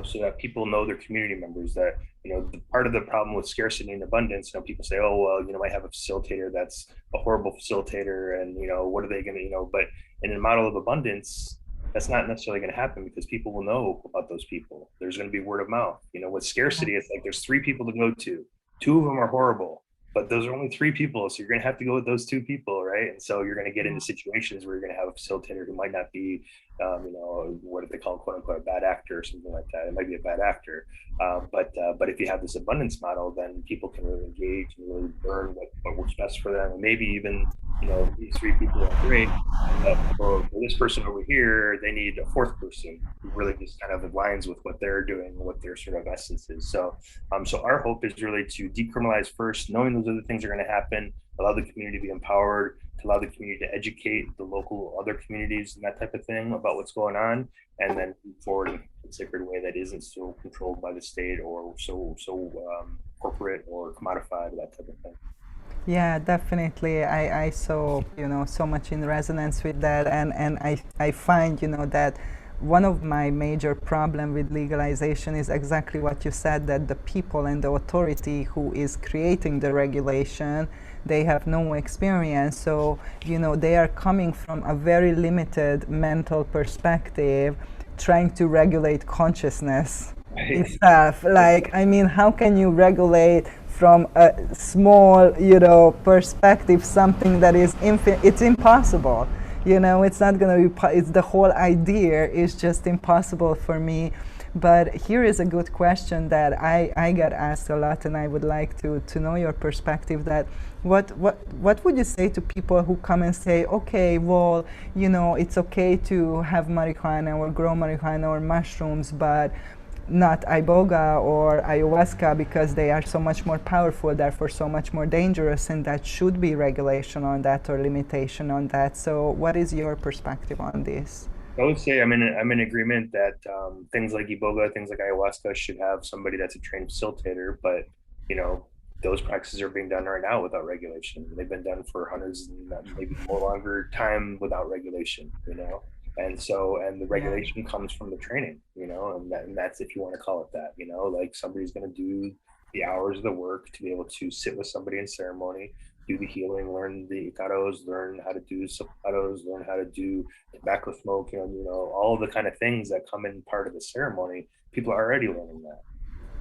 So that people know their community members, that, the part of the problem with scarcity and abundance, people say, oh, well, I have a facilitator that's a horrible facilitator, and, what are they going to, but in a model of abundance, that's not necessarily going to happen because people will know about those people. There's going to be word of mouth. With scarcity, it's like there's 3 people to go to. 2 of them are horrible, but those are only 3 people. So you're going to have to go with those 2 people, right? And so you're going to get into situations where you're going to have a facilitator who might not be, what do they call, quote unquote, a bad actor or something like that. It might be a bad actor. But if you have this abundance model, then people can really engage and really learn what works best for them. And maybe even, these 3 people are great. For this person over here, they need a 4th person who really just kind of aligns with what they're doing and what their sort of essence is. So our hope is really to decriminalize first, knowing those other things are going to happen, allow the community to be empowered, to allow the community to educate the local other communities and that type of thing about what's going on, and then move forward in a sacred way that isn't so controlled by the state or so corporate or commodified, that type of thing. Yeah, definitely. I saw, so much in resonance with that. And I find, that one of my major problem with legalization is exactly what you said, that the people and the authority who is creating the regulation, they have no experience. So, they are coming from a very limited mental perspective, trying to regulate consciousness itself. Like, I mean, how can you regulate from a small, perspective something that is it's impossible. It's not going to be, it's the whole idea is just impossible for me. But here is a good question that I get asked a lot, and I would like to know your perspective. That what would you say to people who come and say, okay, well, it's okay to have marijuana or grow marijuana or mushrooms, but not iboga or ayahuasca because they are so much more powerful, therefore so much more dangerous, and that should be regulation on that or limitation on that. So what is your perspective on this? I would say I'm in agreement that things like iboga, things like ayahuasca should have somebody that's a trained facilitator, but you know those practices are being done right now without regulation. They've been done for hundreds and maybe more longer time without regulation. And the Yeah. regulation comes from the training, and that's, if you want to call it that, like somebody's going to do the hours of the work to be able to sit with somebody in ceremony, do the healing, learn the ikaros, learn how to do sapatos, learn how to do tobacco smoke, all the kind of things that come in part of the ceremony. People are already learning that.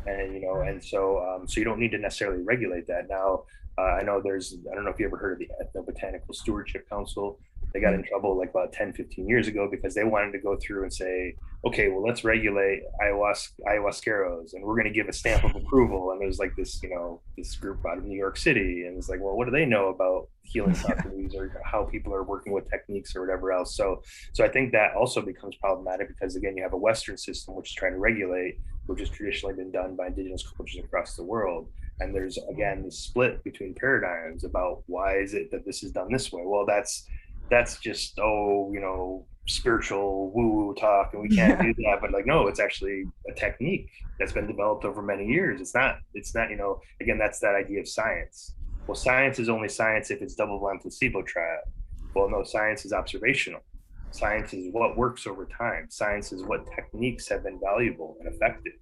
And so you don't need to necessarily regulate that. Now, I know I don't know if you ever heard of the Ethnobotanical Stewardship Council. They got in trouble like about 10, 15 years ago because they wanted to go through and say, okay, well, let's regulate ayahuasqueros, and we're going to give a stamp of approval. And there's like this group out of New York City, and it's like, well, what do they know about healing properties or how people are working with techniques or whatever else? So I think that also becomes problematic because, again, you have a Western system which is trying to regulate, which has traditionally been done by indigenous cultures across the world. And there's, again, this split between paradigms about why is it that this is done this way. Well, that's just spiritual woo-woo talk, and we can't do that. But like, no, it's actually a technique that's been developed over many years. It's not again, that's that idea of science. Well, science is only science if it's double-blind placebo trial. Well, no, science is observational. Science is what works over time. Science is what techniques have been valuable and effective.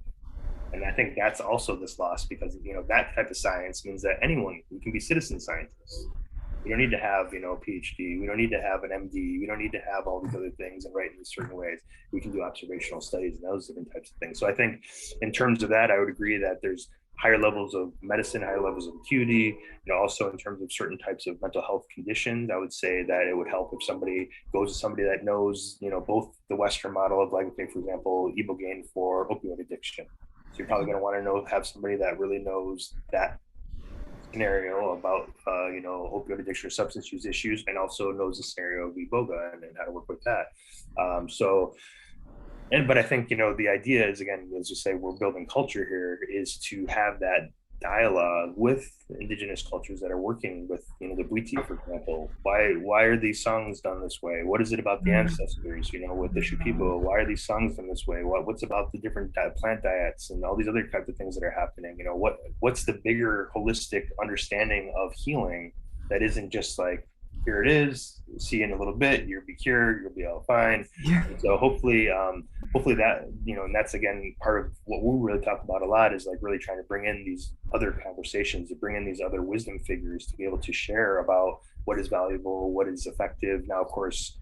And I think that's also this loss, because that type of science means that anyone, you can be citizen scientists. We don't need to have a PhD. We don't need to have an MD. We don't need to have all these other things and write in certain ways. We can do observational studies and those different types of things. So I think in terms of that, I would agree that there's higher levels of medicine, higher levels of acuity. Also in terms of certain types of mental health conditions, I would say that it would help if somebody goes to somebody that knows, both the Western model of, like, okay, for example, ibogaine for opioid addiction. So you're probably going to want to have somebody that really knows that scenario about opioid addiction or substance use issues, and also knows the scenario of iboga and how to work with that. But I think the idea is, again, as you say, we're building culture here, is to have that dialogue with indigenous cultures that are working with the Bwiti, for example. Why are these songs done this way? What is it about the ancestors, with the Shipibo? Why are these songs done this way? What's about the different plant diets and all these other types of things that are happening? What's the bigger holistic understanding of healing that isn't just like, here it is, see you in a little bit, you'll be cured, you'll be all fine. And so hopefully that, and that's, again, part of what we really talk about a lot, is like really trying to bring in these other conversations, to bring in these other wisdom figures to be able to share about what is valuable, what is effective. Now, of course,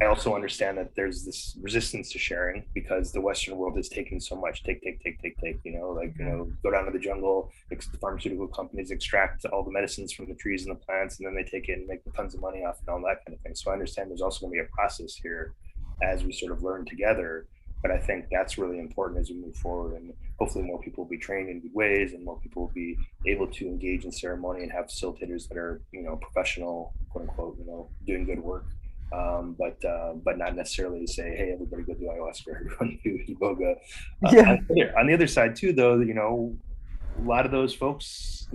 I also understand that there's this resistance to sharing because the Western world is taking so much, take, go down to the jungle, the pharmaceutical companies extract all the medicines from the trees and the plants, and then they take it and make tons of money off and all that kind of thing. So I understand there's also going to be a process here as we sort of learn together. But I think that's really important as we move forward, and hopefully more people will be trained in good ways, and more people will be able to engage in ceremony and have facilitators that are, professional, quote unquote, doing good work. But not necessarily to say, hey, everybody go do ayahuasca, everybody do iboga. On the other side too, though, a lot of those folks,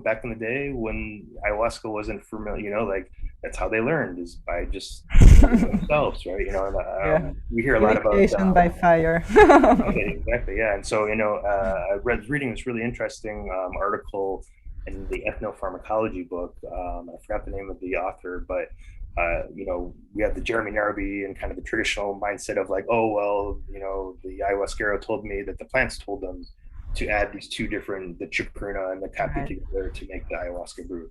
back in the day when ayahuasca wasn't familiar, like that's how they learned, is by just themselves, right? Yeah. We hear a lot about Initiation by fire. exactly, yeah. And so, I was reading this really interesting article in the ethnopharmacology book. I forgot the name of the author, but we have the Jeremy Narby and kind of the traditional mindset of like, oh well, the ayahuasquero told me that the plants told them to add these two different, the chacruna and the capi Right. together to make the ayahuasca brew.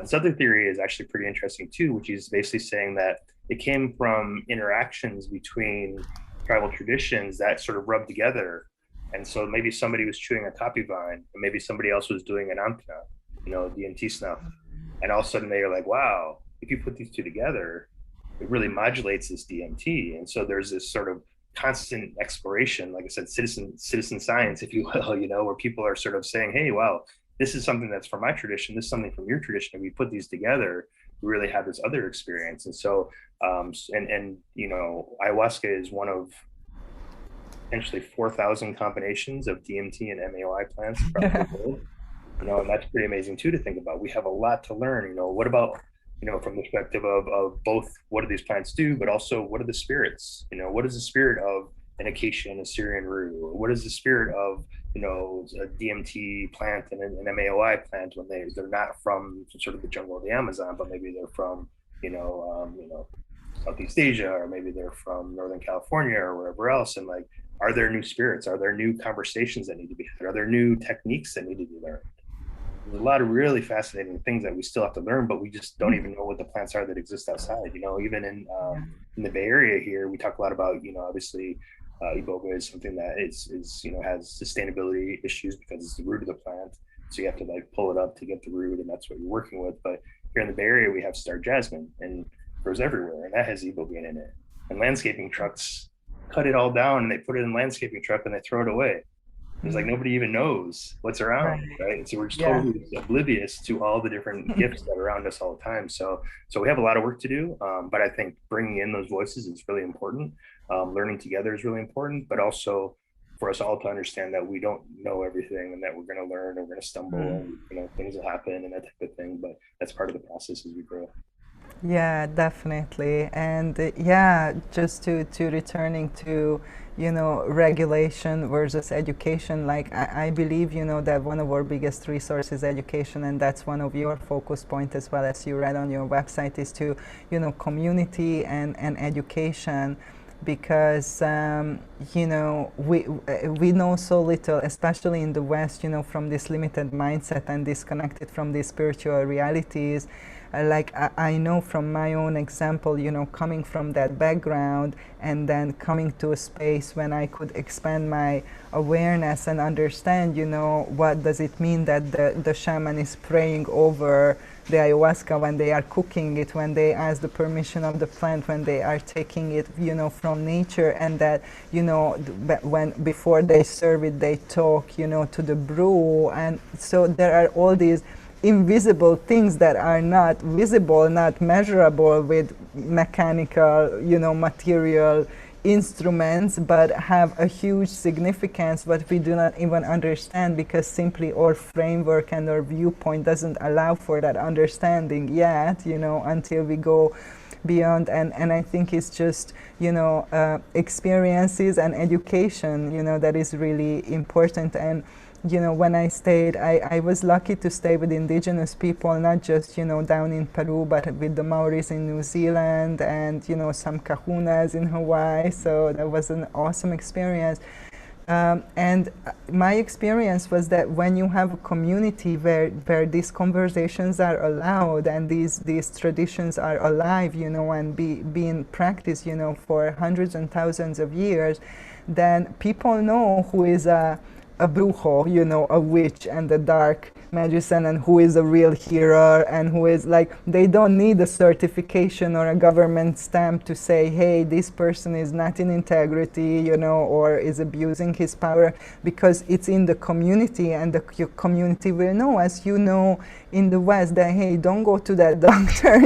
This other theory is actually pretty interesting too, which is basically saying that it came from interactions between tribal traditions that sort of rubbed together. And so maybe somebody was chewing a capi vine, and maybe somebody else was doing an ampna, DMT snuff. And all of a sudden they're like, wow, if you put these two together, it really modulates this DMT. And so there's this sort of constant exploration, like I said, citizen science, if you will, where people are sort of saying, hey, wow, this is something that's from my tradition, this is something from your tradition, and we put these together, we really have this other experience. And so ayahuasca is one of potentially 4,000 combinations of DMT and MAOI plants across the world. And that's pretty amazing too to think about. We have a lot to learn. What about, from the perspective of both what do these plants do, but also what are the spirits? What is the spirit of an acacia and a Syrian rue? What is the spirit of, a DMT plant and an MAOI plant when they're not from sort of the jungle of the Amazon, but maybe they're from, Southeast Asia, or maybe they're from Northern California or wherever else. And like, are there new spirits? Are there new conversations that need to be had? Are there new techniques that need to be learned? There's a lot of really fascinating things that we still have to learn, but we just don't even know what the plants are that exist outside. Even in the Bay Area here, we talk a lot about, obviously iboga is something that is has sustainability issues because it's the root of the plant. So you have to like pull it up to get the root, and that's what you're working with. But here in the Bay Area, we have star jasmine, and it grows everywhere, and that has ibogaine in it. And landscaping trucks cut it all down, and they put it in a landscaping truck, and they throw it away. It's like nobody even knows what's around, right? And so we're just totally oblivious to all the different gifts that are around us all the time. So we have a lot of work to do, but I think bringing in those voices is really important. Learning together is really important, but also for us all to understand that we don't know everything, and that we're going to learn, and we're going to stumble, and things will happen and that type of thing. But that's part of the process as we grow. Yeah, definitely. And just to returning to, regulation versus education, like I believe, that one of our biggest resources is education, and that's one of your focus points as well, as you read on your website, is to, community and education. Because we know so little, especially in the West, from this limited mindset and disconnected from these spiritual realities. Like I know from my own example, coming from that background and then coming to a space when I could expand my awareness and understand, what does it mean that the shaman is praying over the ayahuasca when they are cooking it, when they ask the permission of the plant, when they are taking it, from nature, and that, when before they serve it, they talk, to the brew. And so there are all these invisible things that are not visible, not measurable with mechanical, material instruments, but have a huge significance, but we do not even understand, because simply our framework and our viewpoint doesn't allow for that understanding yet, until we go beyond. And I think it's just, experiences and education, that is really important. And when I stayed, I was lucky to stay with indigenous people, not just, down in Peru, but with the Maoris in New Zealand, and, some kahunas in Hawaii. So that was an awesome experience. And my experience was that when you have a community where these conversations are allowed, and these traditions are alive, and being practiced, for hundreds and thousands of years, then people know who is a brujo, a witch and a dark magician, and who is a real hero, and who is like, they don't need a certification or a government stamp to say, hey, this person is not in integrity, or is abusing his power, because it's in the community, and the community will know, as in the West, that, hey, don't go to that doctor,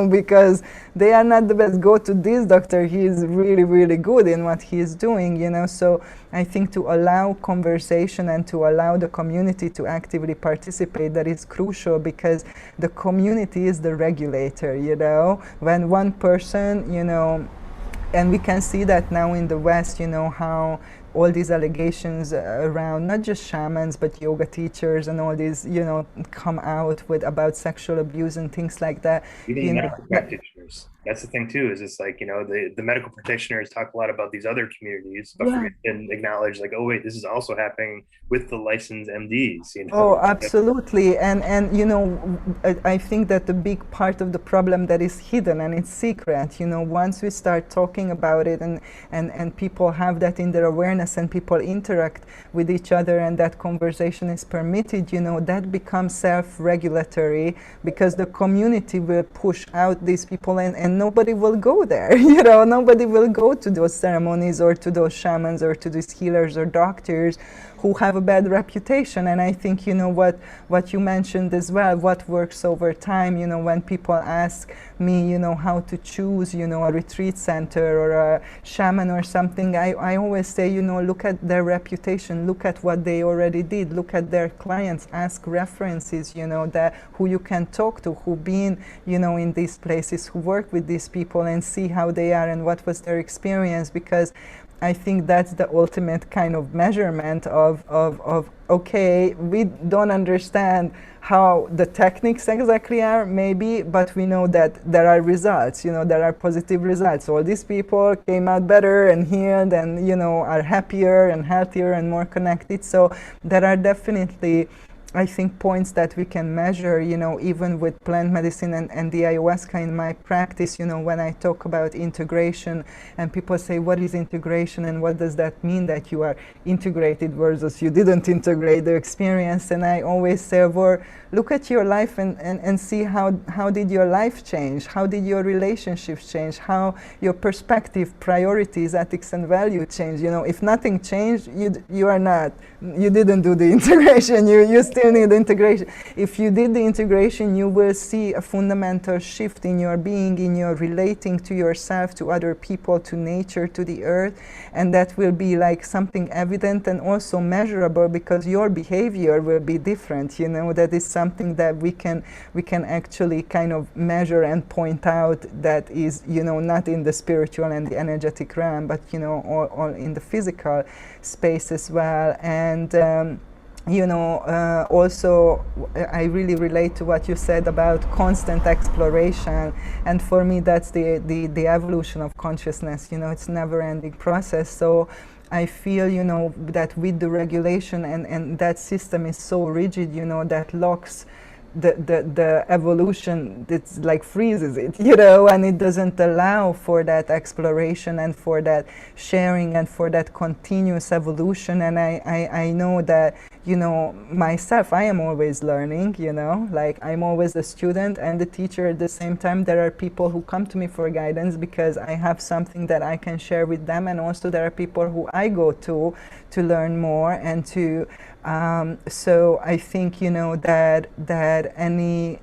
because they are not the best. Go to this doctor, he is really, really good in what he is doing, So I think to allow conversation conversation and to allow the community to actively participate, that is crucial, because the community is the regulator, you know. When one person, you know, and we can see that now in the West, you know, how all these allegations around not just shamans but yoga teachers and all these, you know, come out with about sexual abuse and things like that. Even medical practitioners. That's the thing too, is it's like, you know, the medical practitioners talk a lot about these other communities, but forget and acknowledge like, oh wait, this is also happening with the licensed MDs, you know. Oh, absolutely. And you know, I think that the big part of the problem that is hidden and it's secret, you know, once we start talking about it and people have that in their awareness and people interact with each other and that conversation is permitted, you know, that becomes self-regulatory, because the community will push out these people and nobody will go there, you know, nobody will go to those ceremonies or to those shamans or to these healers or doctors who have a bad reputation. And I think, you know, what you mentioned as well, what works over time, you know, when people ask me, you know, how to choose, you know, a retreat center or a shaman or something, I always say, you know, look at their reputation, look at what they already did, look at their clients, ask references, you know, that who you can talk to, who been, you know, in these places, who work with these people, and see how they are and what was their experience, because I think that's the ultimate kind of measurement of okay, we don't understand how the techniques exactly are, maybe, but we know that there are results, you know, there are positive results. All these people came out better and healed and, you know, are happier and healthier and more connected. So there are definitely, I think, points that we can measure, you know, even with plant medicine and the ayahuasca in my practice, you know, when I talk about integration and people say, what is integration and what does that mean that you are integrated versus you didn't integrate the experience? And I always say, well, look at your life and see how did your life change? How did your relationships change? How your perspective, priorities, ethics and value change? You know, if nothing changed, you didn't do the integration. You still need integration. If you did the integration, you will see a fundamental shift in your being, in your relating to yourself, to other people, to nature, to the earth, and that will be like something evident and also measurable, because your behavior will be different, you know. That is something that we can actually kind of measure and point out, that is, you know, not in the spiritual and the energetic realm, but, you know, all in the physical space as well. And you know, also I really relate to what you said about constant exploration, and for me that's the evolution of consciousness, you know, it's never-ending process. So I feel, you know, that with the regulation and that system is so rigid, you know, that locks the evolution, it's like freezes it, you know, and it doesn't allow for that exploration and for that sharing and for that continuous evolution. And I know that, you know, myself, I am always learning, you know, like I'm always a student and a teacher at the same time. There are people who come to me for guidance because I have something that I can share with them, and also there are people who I go to learn more and to so I think, you know, that any,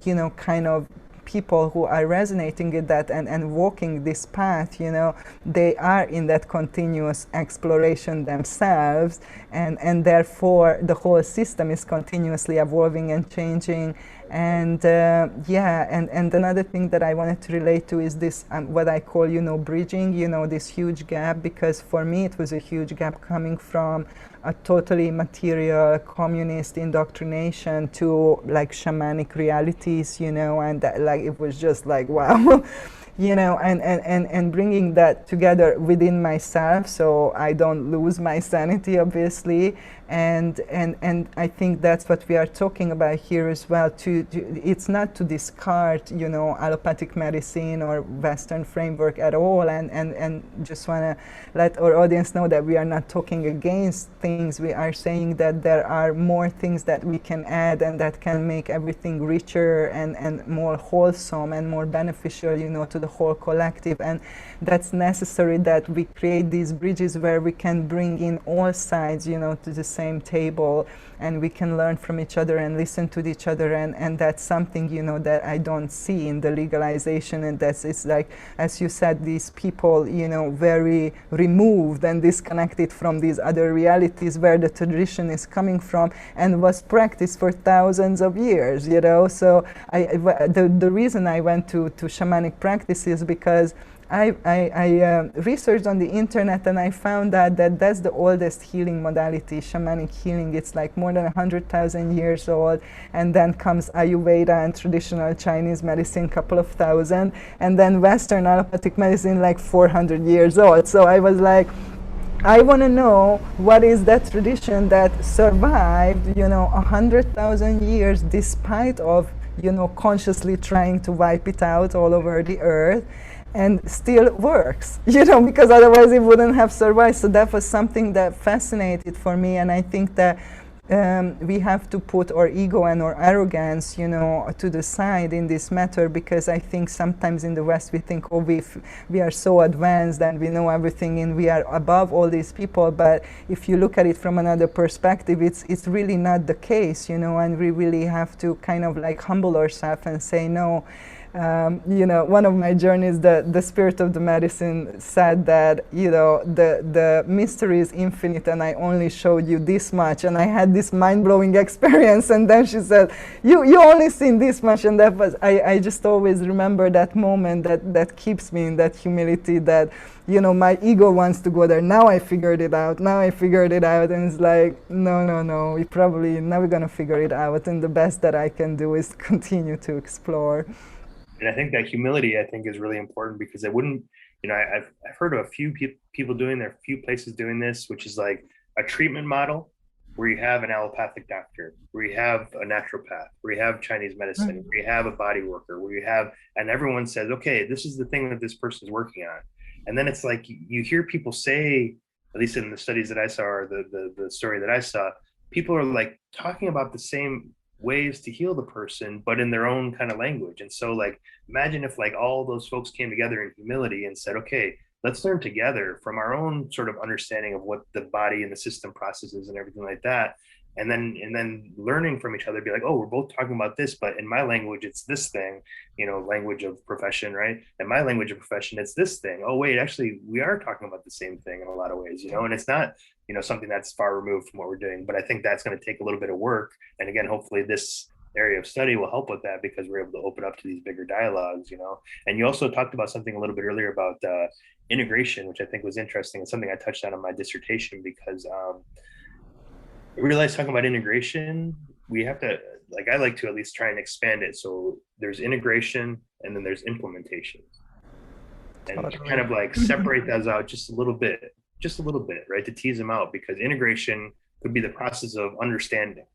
you know, kind of people who are resonating with that and walking this path, you know, they are in that continuous exploration themselves, and therefore the whole system is continuously evolving and changing. And yeah, and another thing that I wanted to relate to is this, what I call, you know, bridging, you know, this huge gap, because for me it was a huge gap coming from a totally material communist indoctrination to like shamanic realities, you know, and that, like, it was just like, wow. You know, and bringing that together within myself so I don't lose my sanity, obviously. And I think that's what we are talking about here as well. It's not to discard, you know, allopathic medicine or Western framework at all, and just want to let our audience know that we are not talking against things. We are saying that there are more things that we can add and that can make everything richer and more wholesome and more beneficial, you know, to the whole collective, and that's necessary that we create these bridges where we can bring in all sides, to the same table, and we can learn from each other and listen to each other, and that's something, that I don't see in the legalization, and it's like, as you said, these people, very removed and disconnected from these other realities where the tradition is coming from and was practiced for thousands of years, So the reason I went to shamanic practice is because I researched on the internet, and I found out that that's the oldest healing modality, shamanic healing. It's like more than 100,000 years old, and then comes Ayurveda and traditional Chinese medicine, couple of thousand, and then Western allopathic medicine, like 400 years old. So I was like, I want to know what is that tradition that survived, 100,000 years despite of, consciously trying to wipe it out all over the earth, and still works, because otherwise it wouldn't have survived. So that was something that fascinated for me, and I think that we have to put our ego and our arrogance, to the side in this matter, because I think sometimes in the West we think, oh, we are so advanced and we know everything and we are above all these people. But if you look at it from another perspective, it's really not the case, and we really have to kind of like humble ourselves and say, no. One of my journeys, the spirit of the medicine said that, the mystery is infinite and I only showed you this much. And I had this mind-blowing experience. And then she said, you only seen this much. And that was, I just always remember that moment that keeps me in that humility that, my ego wants to go there. Now I figured it out. And it's like, no, we probably never going to figure it out. And the best that I can do is continue to explore. And I think that humility, is really important, because it wouldn't, I've heard of a few people doing there, a few places doing this, which is like a treatment model where you have an allopathic doctor, where you have a naturopath, where you have Chinese medicine, where you have a body worker, where you have, and everyone says, okay, this is the thing that this person's working on. And then it's like, you hear people say, at least in the studies that I saw, or the story that I saw, people are like talking about the same ways to heal the person, but in their own kind of language. And so like, imagine if like all those folks came together in humility and said, okay, let's learn together from our own sort of understanding of what the body and the system processes and everything like that. And then learning from each other, be like, oh, we're both talking about this, but in my language, it's this thing, language of profession, right? In my language of profession, it's this thing. Oh, wait, actually, we are talking about the same thing in a lot of ways, and it's not, something that's far removed from what we're doing. But I think that's going to take a little bit of work. And again, hopefully this area of study will help with that, because we're able to open up to these bigger dialogues, And you also talked about something a little bit earlier about integration, which I think was interesting, and something I touched on in my dissertation, because I realize talking about integration, we have to, like, I like to at least try and expand it. So there's integration and then there's implementation. And kind of like separate those out just a little bit, right? To tease them out, because integration could be the process of understanding,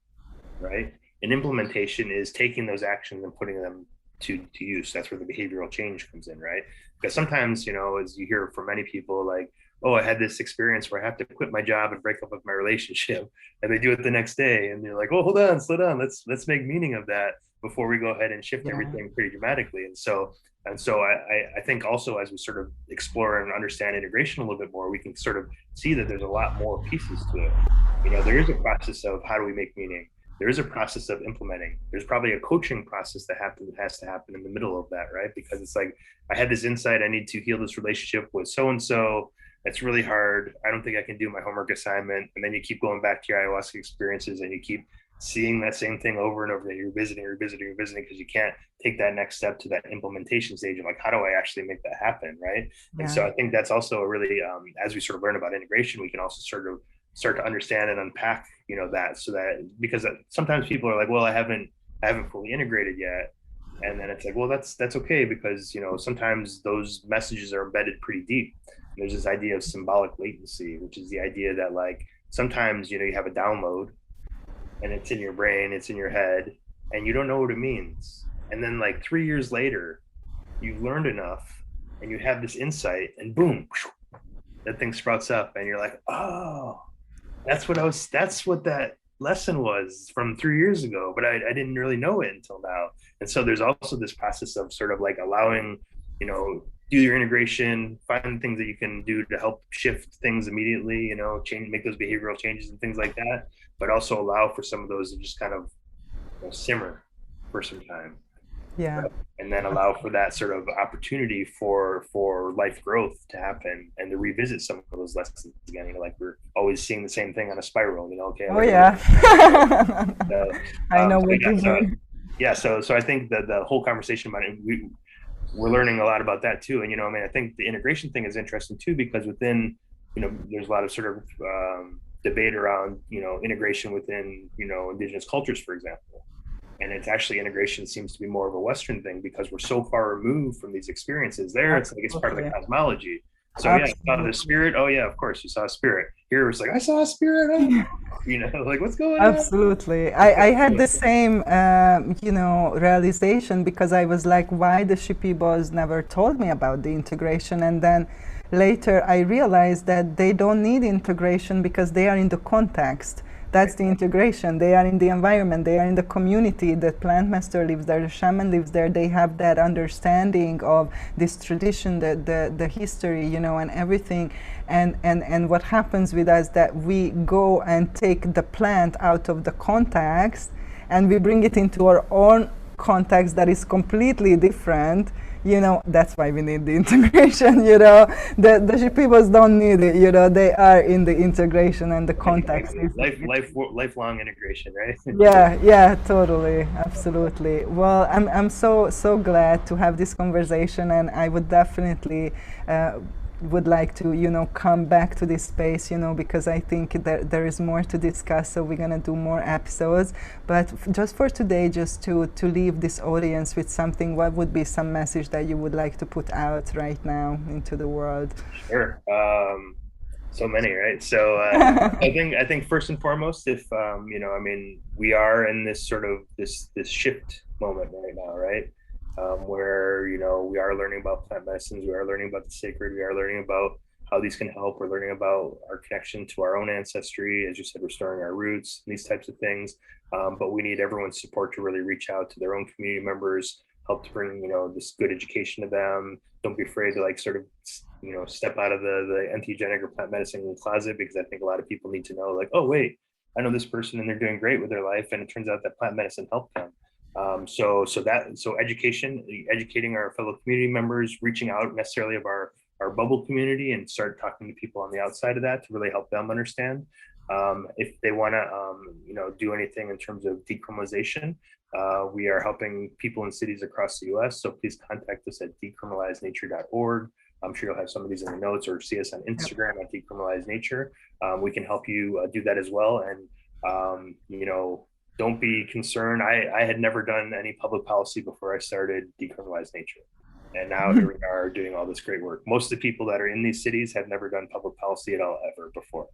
right? And implementation is taking those actions and putting them to use. That's where the behavioral change comes in, right? Because sometimes, as you hear from many people, like, oh, I had this experience where I have to quit my job and break up with my relationship, and they do it the next day, and they're like, oh, hold on, slow down, let's make meaning of that before we go ahead and shift everything pretty dramatically. And so I think also, as we sort of explore and understand integration a little bit more, we can sort of see that there's a lot more pieces to it. There is a process of how do we make meaning. There is a process of implementing. There's probably a coaching process that has to happen in the middle of that, right? Because it's like, I had this insight, I need to heal this relationship with so-and-so. It's really hard. I don't think I can do my homework assignment. And then you keep going back to your ayahuasca experiences and you keep seeing that same thing over and over again. You're visiting because you can't take that next step to that implementation stage of like, how do I actually make that happen, right? Yeah. And so I think that's also a really, as we sort of learn about integration, we can also sort of start to understand and unpack, that, so that, because sometimes people are like, well, I haven't fully integrated yet. And then it's like, well, that's okay, because, sometimes those messages are embedded pretty deep. And there's this idea of symbolic latency, which is the idea that like, sometimes, you have a download and it's in your brain, it's in your head, and you don't know what it means. And then like 3 years later, you've learned enough and you have this insight, and boom, that thing sprouts up and you're like, oh, that's what that lesson was from 3 years ago, but I didn't really know it until now. And so there's also this process of sort of like allowing do your integration, find things that you can do to help shift things immediately, change, make those behavioral changes and things like that, but also allow for some of those to just kind of simmer for some time. Yeah. And then allow for that sort of opportunity for life growth to happen and to revisit some of those lessons again. Like we're always seeing the same thing on a spiral. Okay. Oh yeah. So, I know what you mean. Yeah. So I think that the whole conversation about it, we're learning a lot about that too. And I think the integration thing is interesting too, because within there's a lot of sort of debate around integration within indigenous cultures, for example. And it's actually integration seems to be more of a Western thing because we're so far removed from these experiences. There, it's like it's part of the cosmology. So yeah, I saw the spirit. Oh yeah, of course you saw a spirit. Here it's like I saw a spirit. Like what's going on? Absolutely. I had the same realization, because I was like, why the Shipibos never told me about the integration? And then later I realized that they don't need integration because they are in the context. That's the integration. They are in the environment. They are in the community. The plant master lives there. The shaman lives there. They have that understanding of this tradition, the history, and everything. And what happens with us, that we go and take the plant out of the context and we bring it into our own context that is completely different. That's why we need the integration. The Shipibos don't need it. They are in the integration, and the context is lifelong integration, right? Yeah, totally, absolutely. Well, I'm so glad to have this conversation, and I would definitely would like to come back to this space, because I think that there is more to discuss, so we're gonna do more episodes. But just for today, just to leave this audience with something, what would be some message that you would like to put out right now into the world? Sure. So many, right? So I think first and foremost, if we are in this sort of this shift moment right now, right? Where we are learning about plant medicines, we are learning about the sacred, we are learning about how these can help, we're learning about our connection to our own ancestry, as you said, restoring our roots, these types of things. But we need everyone's support to really reach out to their own community members, help to bring this good education to them. Don't be afraid to sort of step out of the entheogenic or plant medicine closet, because I think a lot of people need to know, oh wait, I know this person and they're doing great with their life, and it turns out that plant medicine helped them. So education, educating our fellow community members, reaching out necessarily of our bubble community, and start talking to people on the outside of that to really help them understand. If they want to do anything in terms of decriminalization, we are helping people in cities across the US, so please contact us at decriminalizenature.org. I'm sure you'll have some of these in the notes, or see us on Instagram at Decriminalize Nature. We can help you do that as well. And don't be concerned. I had never done any public policy before I started Decriminalize Nature. And now here we are doing all this great work. Most of the people that are in these cities have never done public policy at all ever before.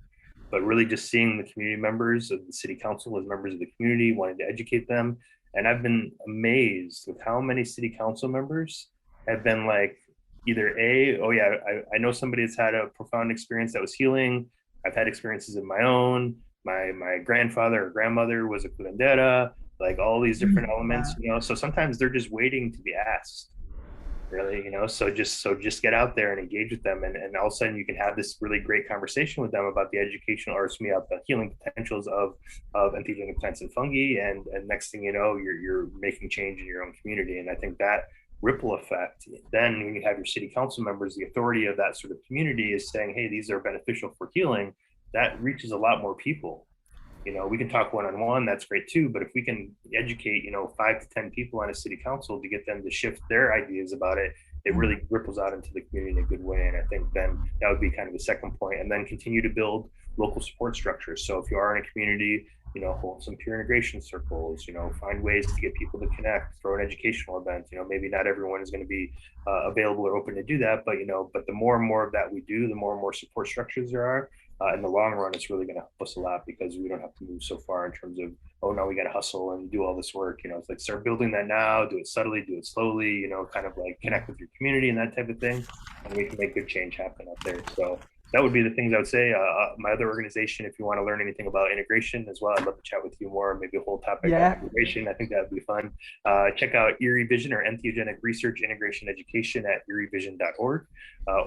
But really just seeing the community members of the city council as members of the community, wanting to educate them. And I've been amazed with how many city council members have been either I know somebody that's had a profound experience that was healing. I've had experiences of my own. My grandfather or grandmother was a curandera, all these different elements, so sometimes they're just waiting to be asked, really, so just get out there and engage with them, and all of a sudden you can have this really great conversation with them about the educational, or about the healing potentials of entheogenic plants and fungi, and next thing you know, you're making change in your own community. And I think that ripple effect, then when you have your city council members, the authority of that sort of community is saying, hey, these are beneficial for healing, that reaches a lot more people. We can talk one-on-one, that's great too, but if we can educate 5 to 10 people on a city council to get them to shift their ideas about it, it really ripples out into the community in a good way. And I think then that would be kind of the second point. And then continue to build local support structures. So if you are in a community, hold some peer integration circles, find ways to get people to connect, throw an educational event. Maybe not everyone is going to be available or open to do that, but but the more and more of that we do, the more and more support structures there are. In the long run, it's really going to help us a lot, because we don't have to move so far in terms of, oh no, we got to hustle and do all this work. It's start building that now, do it subtly, do it slowly, kind of connect with your community and that type of thing. And we can make good change happen out there. So that would be the things I would say. My other organization, if you want to learn anything about integration as well, I'd love to chat with you more, maybe a whole topic on Yeah. integration. I think that would be fun. Check out Erie Vision or Entheogenic Research Integration Education at erievision.org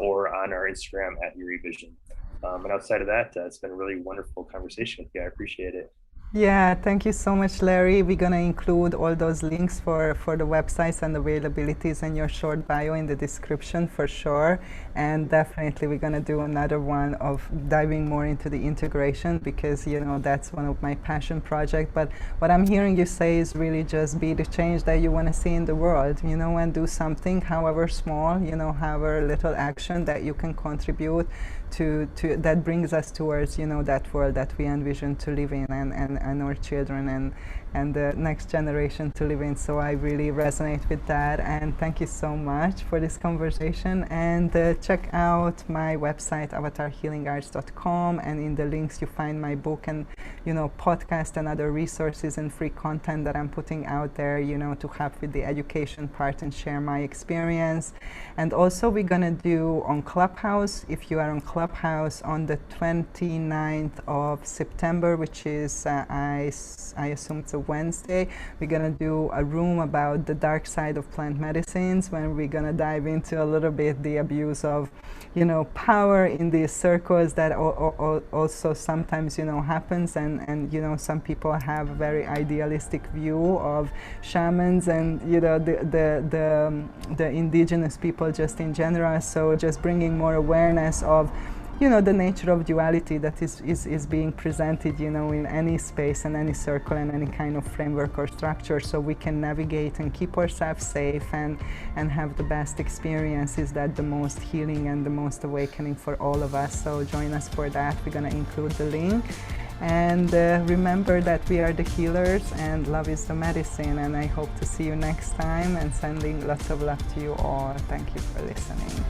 or on our Instagram at Erie Vision. And outside of that, it's been a really wonderful conversation with you. I appreciate it. Yeah, thank you so much, Larry. We're going to include all those links for the websites and availabilities in your short bio in the description for sure. And definitely we're going to do another one of diving more into the integration, because, you know, that's one of my passion projects. But what I'm hearing you say is really just be the change that you want to see in the world, you know, and do something, however small, you know, however little action that you can contribute to that brings us towards, you know, that world that we envision to live in, and our children and the next generation to live in. So I really resonate with that, and thank you so much for this conversation. And check out my website avatarhealingarts.com, and in the links you find my book and, you know, podcast and other resources and free content that I'm putting out there, you know, to help with the education part and share my experience. And also we're gonna do on Clubhouse, if you are on Clubhouse, on the 29th of September, which is I assume it's a Wednesday, we're gonna do a room about the dark side of plant medicines, when we're gonna dive into a little bit the abuse of, you know, power in these circles that also sometimes, you know, happens, and you know, some people have a very idealistic view of shamans and, you know, the indigenous people just in general. So just bringing more awareness of, you know, the nature of duality that is being presented, you know, in any space and any circle and any kind of framework or structure, so we can navigate and keep ourselves safe and have the best experiences, that the most healing and the most awakening for all of us. So join us for that. We're going to include the link. And remember that we are the healers and love is the medicine. And I hope to see you next time, and sending lots of love to you all. Thank you for listening.